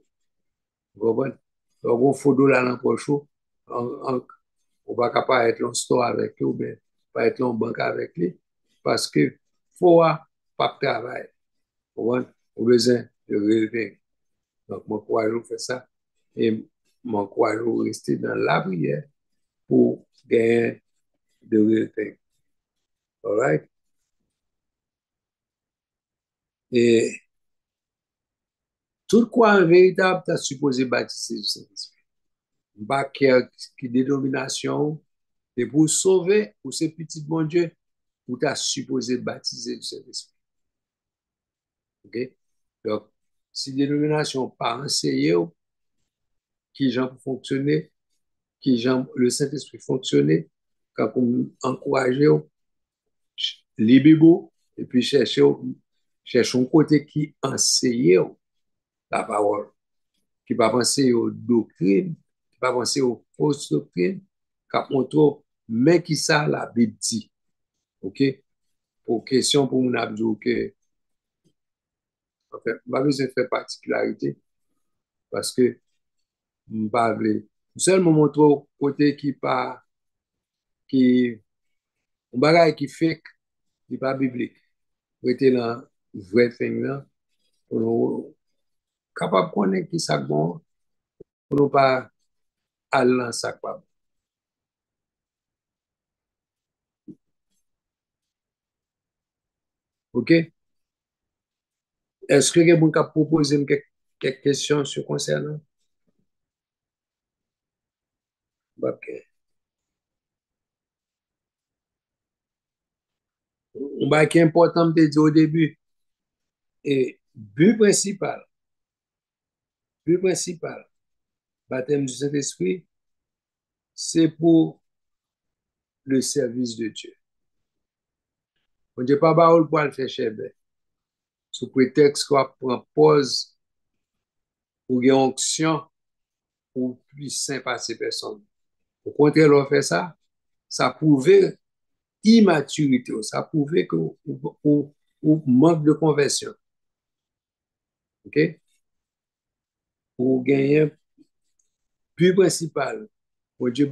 Vous comprenez? Donc, on faut là dans le poche, on va pas être en store avec lui, ou bien pas être en banque avec lui, parce que faut pas travailler. Vous comprenez? On a besoin de real thing. Donc, mon courage, on fait ça. Et mon courage, on rester dans la prière pour gagner de real thing. All right? Et tout quoi en véritable, tu as supposé baptiser du Saint-Esprit. Pas qui dénomination, et pour sauver, pour ces petits bon Dieu, ou tu as supposé baptiser du Saint-Esprit. OK? Donc, si dénomination pas enseigné, qui j'en fonctionner, qui j'en le Saint-Esprit fonctionner, quand on encourage, libérez-vous, et puis cherchez un côté qui enseigne la parole, qui ne va pas penser aux doctrines, qui ne va pas penser aux fausses doctrines, qui montre, mais qui ça la Bible dit. OK? Pour question pour mon abdou que, en fait, je besoin de faire particularité parce que je ne pas seulement montrer côté qui pas, qui, un bagage qui fait, qui n'est pas biblique. Vous êtes dans vrai thing là, pour nous capable de connaître qui ça bon, pour nous pas aller dans ça quoi. OK? Est-ce que quelqu'un peut proposer quelques questions sur concernant? OK. Un bagage qui est important de dire au début, et but principal, baptême du Saint-Esprit, c'est pour le service de Dieu. On ne dit pas pour le faire chèvre, sous prétexte qu'on prend pause pour une onction pour plus saint passer personne. Au contraire, on fait ça, ça prouve immaturité, ça prouve que ou manque de conversion. OK? Pour gagner but principal, pour Dieu,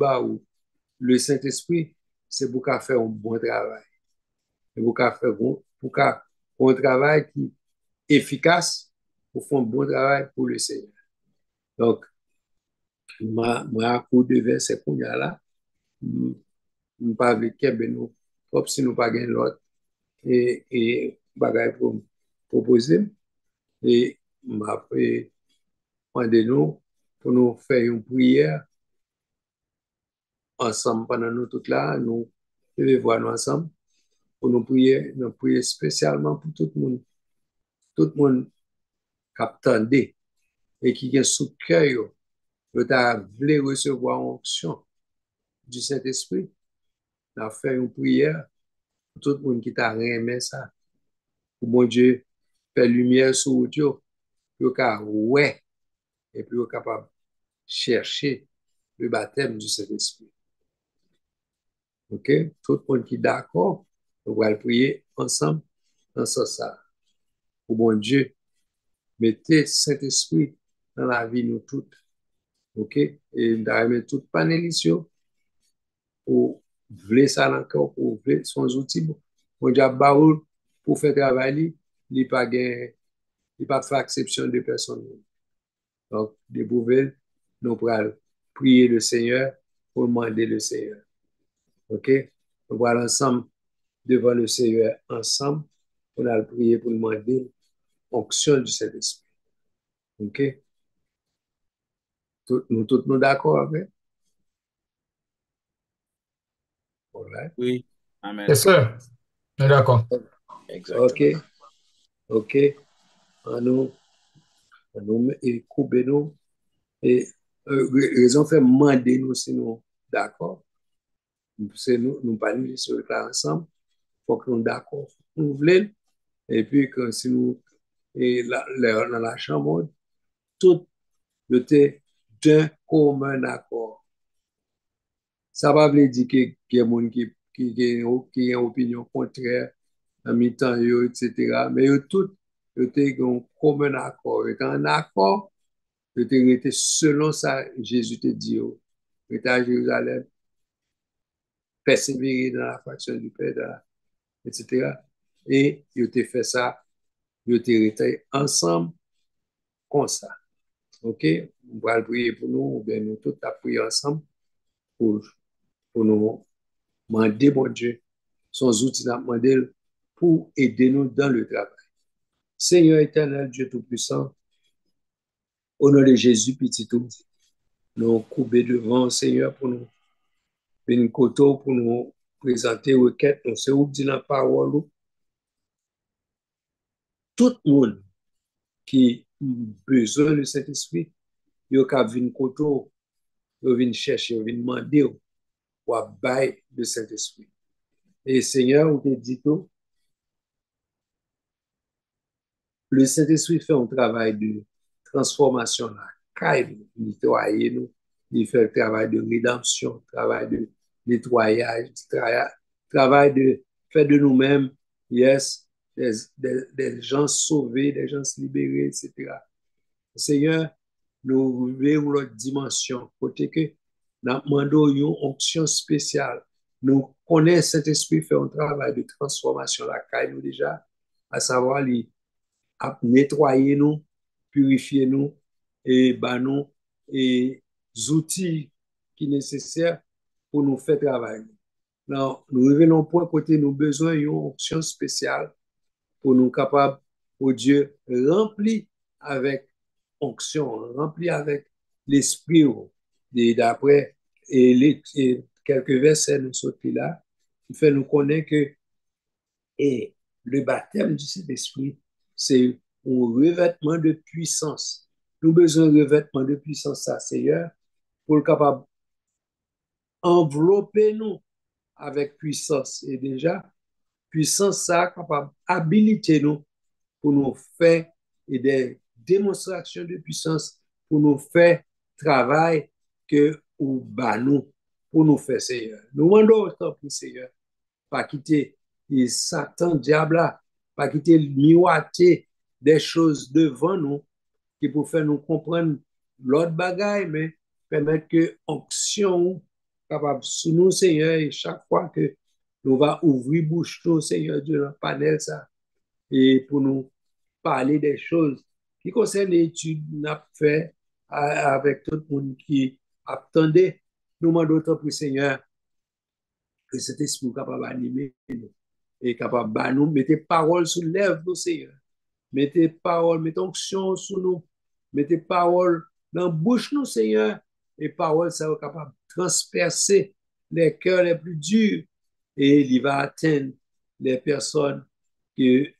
le Saint-Esprit, c'est pour qu'à faire un bon travail. C'est pour qu'à faire un travail qui est efficace, pour faire un bon travail pour le Seigneur. Donc, moi, à coup de verset qu'on a là, nous pas avec nous, comme si nous pas gagné l'autre, et bagaille pour proposer, et m'a fait demandé pour nous faire une prière ensemble pendant nous toutes là, nous devons voir nous ensemble, pour nous prier spécialement pour tout le monde qui attendait et qui est sous cœur, voulu recevoir une onction du Saint-Esprit, nous avons fait une prière pour tout le monde qui t'a aimé ça, pour mon Dieu, faire lumière sur Dieu, pour ouais, et puis capable de chercher le baptême du Saint-Esprit. OK? Tout le monde qui est d'accord, on va prier ensemble dans ce sens. Pour mon Dieu, mettez Saint-Esprit dans la vie nous toutes. OK? Et nous avons tout panélistes pour vouloir ça encore, pour vouloir son outil. Mon Dieu, baoul pour faire travail, il n'y a pas faire exception de personne. Donc, des nouvelles, nous pourrons prier le Seigneur pour demander le Seigneur. OK? On va ensemble devant le Seigneur, ensemble, pour aller prier pour demander l'onction du Saint-Esprit. OK? Nous tous nous d'accord avec? Right. Oui, amen. Yes, sir. D'accord. Exactement. OK? OK? On nous couper nous et raison fait demander nous si nous d'accord. C'est nous parler sur le plan ensemble. Faut que nous d'accord. Nous voulons. Et puis, quand si nous, et dans la chambre, tout était d'un commun accord. Ça va veut dire qu'il y a des gens qui ont une opinion contraire, en mi-temps, etc. Mais tout était un commun accord. Et un accord, était selon ça, Jésus te dit, il était à Jérusalem, persévérer dans la faction du Père, etc. Et il était fait ça, il était ensemble comme ça. OK? On va prier pour nous, ou bien nous tous à prier ensemble pour nous demander, mon Dieu, son outil demander pour aider nous dans le travail. Seigneur éternel, Dieu Tout-Puissant, au nom de Jésus, petit tout, nous couper devant, Seigneur, pour nous venir côté pour nous présenter requête, nous c'est où dit la parole, tout le monde qui a besoin de cet esprit, il y a venir côté, il vient chercher, il vient demander pour bail de Saint-Esprit. Et Seigneur, on te dit tout, le Saint-Esprit fait un travail de transformation là, nettoyer nous, il fait le travail de rédemption, travail de nettoyage, travail de faire de nous-mêmes, yes, des gens sauvés, des gens libérés, etc. Seigneur, nous vivons l'autre dimension, côté que nous demandons une onction spéciale. Nous connaissons cet esprit fait un travail de transformation là, nous déjà, à savoir à nettoyer nous, purifier nous et bah nous et outils qui sont nécessaires pour nous faire travailler. Non, nous revenons au point côté nous besoin d'une onction spéciale pour nous capables, pour Dieu, rempli avec onction, rempli avec l'esprit. Et d'après, et quelques versets nous sont là, qui fait nous connaître que et le baptême du Saint-Esprit, c'est un revêtement de puissance. Nous avons besoin de revêtement de puissance, ça, Seigneur, pour le capable envelopper nous avec puissance. Et déjà, puissance, ça, capable habiliter nous pour nous faire des démonstrations de puissance, pour nous faire travail que ou bah nous, pour nous faire, Seigneur. Nous demandons autant pour Seigneur. pas quitter Satan, diable là, pas quitter miroiter des choses devant nous qui pour faire nous comprendre l'autre bagaille, mais permettre que onction capable sous nous, Seigneur, et chaque fois que nous va ouvrir bouche nous, Seigneur Dieu, dans le panel ça, et pour nous parler des choses qui concernent l'étude qu'on fait avec tout le monde qui attendait. Nous demandons d'autres pour Seigneur que cet esprit capable d'animer nous et capable de nous mettre parole sous lèvres nous, Seigneur. Mettez parole, mettez onction sur nous. Mettez parole dans la bouche nous, Seigneur. Et parole, ça va capable de transpercer les cœurs les plus durs. Et il va atteindre les personnes qui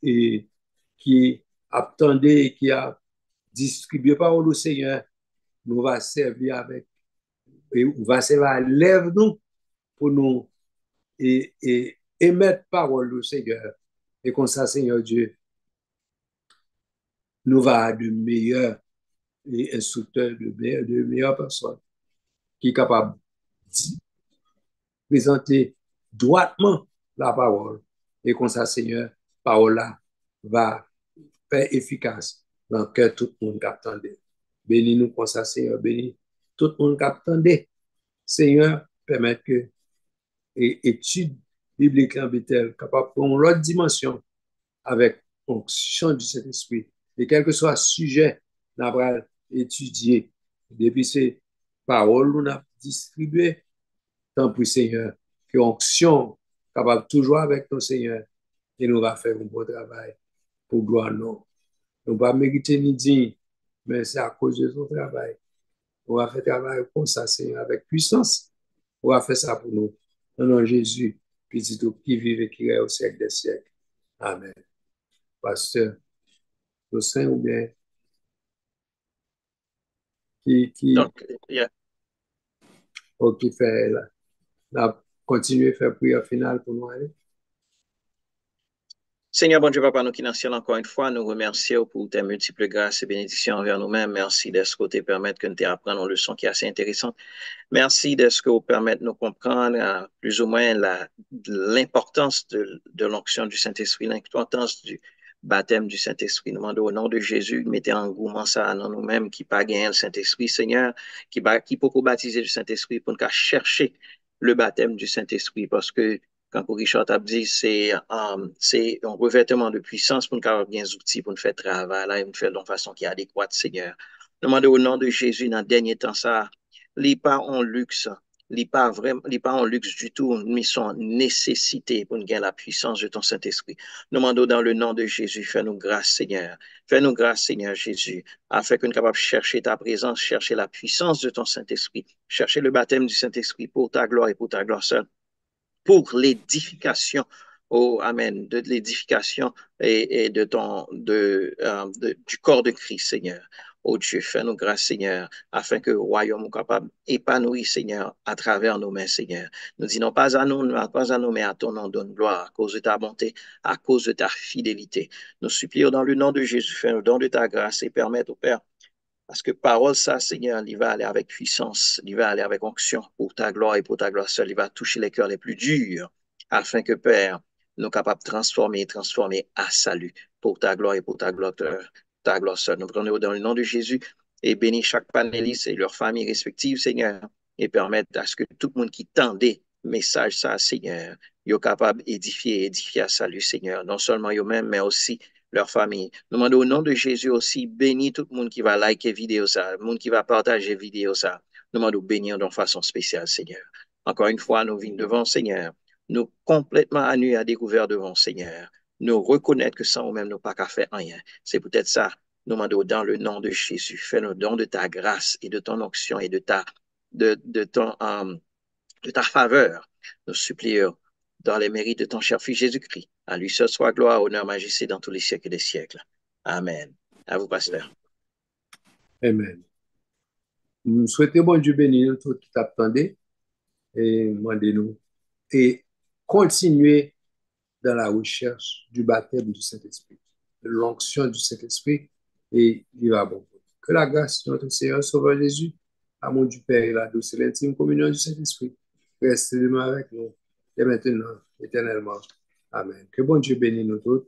attendaient et qui a distribué parole au Seigneur. Nous va servir avec, et on va servir à lèvres nous pour nous et émettre parole au Seigneur. Et comme ça, Seigneur Dieu, nous va de meilleurs instructeurs, de meilleures personnes qui sont capables de présenter droitement la parole. Et comme ça, Seigneur, parole là va faire efficace dans le cœur de tout le monde qui attendait. Bénis-nous comme ça, Seigneur, bénis tout le monde qui attendait. Seigneur, permettre que l'étude biblique en Bethel capable de prendre l'autre dimension avec fonction du Saint-Esprit. Et quel que soit le sujet, nous avons étudié. Depuis ces paroles, nous avons distribué. Tant pour Seigneur, que onction capable toujours avec ton Seigneur. Et nous va faire un bon travail pour gloire non. Nous ne va pas mériter ni dire, mais c'est à cause de ton travail. On va faire travail comme ça, Seigneur, avec puissance. On va faire ça pour nous. Au nom de Jésus, qui vive et qui règne au siècle des siècles. Amen. Pasteur, le Saint ou bien qui Donc, yeah. fait la continuer à faire prière finale pour nous aller. Seigneur, bon Dieu, Papa, nous qui dans le ciel, encore une fois, nous remercions pour tes multiples grâces et bénédictions envers nous-mêmes. Merci de ce côté permettre que nous t'apprenions une leçon qui est assez intéressante. Merci de ce que vous permettez de nous comprendre plus ou moins l'importance de l'onction du Saint-Esprit, l'importance du baptême du Saint-Esprit. Nous demandons au nom de Jésus, mettez en engouement ça dans nous-mêmes qui pas gagné le Saint-Esprit, Seigneur, qui peut baptiser du Saint-Esprit pour nous chercher le baptême du Saint-Esprit parce que quand Richard a dit, c'est un revêtement de puissance pour nous avoir bien des outils pour nous faire travail là, et nous faire de façon qui est adéquate, Seigneur. Nous demandons au nom de Jésus, dans le dernier temps, ça, n'est pas en luxe, n'est pas en luxe du tout, mais sont nécessité pour nous gagner la puissance de ton Saint-Esprit. Nous demandons dans le nom de Jésus, fais-nous grâce, Seigneur. Fais-nous grâce, Seigneur Jésus, afin que nous soyons capables de chercher ta présence, chercher la puissance de ton Saint-Esprit, chercher le baptême du Saint-Esprit pour ta gloire et pour ta gloire seule, pour l'édification, oh Amen, de l'édification et du corps de Christ, Seigneur. Oh Dieu, fais-nous grâce, Seigneur, afin que le royaume soit capable d'épanouir, Seigneur, à travers nos mains, Seigneur. Nous disons pas à nous, mais à ton nom donne gloire, à cause de ta bonté, à cause de ta fidélité. Nous supplions dans le nom de Jésus, fais-nous don de ta grâce et permette au Père, parce que parole, ça, Seigneur, il va aller avec puissance, il va aller avec onction pour ta gloire et pour ta gloire seule. Il va toucher les cœurs les plus durs, afin que, Père, nous soyons capables de transformer à salut pour ta gloire et pour ta gloire seule. Nous prenons dans le nom de Jésus et bénis chaque panéliste et leurs familles respectives, Seigneur, et permettre à ce que tout le monde qui tendait message, ça, Seigneur, soit capable d'édifier à salut, Seigneur, non seulement eux-mêmes, mais aussi leur famille. Nous demandons au nom de Jésus aussi, bénis tout le monde qui va liker vidéo ça, le monde qui va partager vidéo ça. Nous demandons bénir de façon spéciale, Seigneur. Encore une fois, nous venons devant, Seigneur, nous complètement à nu à découvert devant, Seigneur. Nous reconnaître que sans nous-mêmes, nous pas qu'à faire rien. C'est peut-être ça. Nous demandons dans le nom de Jésus, fais-nous don de ta grâce et de ton onction et de ta faveur. Nous supplions dans les mérites de ton cher Fils Jésus-Christ. À lui seul soit gloire, honneur, majesté dans tous les siècles des siècles. Amen. À vous, pasteur. Amen. Nous souhaitons bon Dieu bénir tout qui t'attendait et demandez-nous et continuer dans la recherche du baptême du Saint-Esprit, de l'onction du Saint-Esprit, et il va bon. Que la grâce de notre Seigneur Sauveur Jésus, l'amour du Père et la douce et l'intime communion du Saint-Esprit reste demain avec nous et maintenant, éternellement. Amen. Que bon Dieu bénisse nous tous.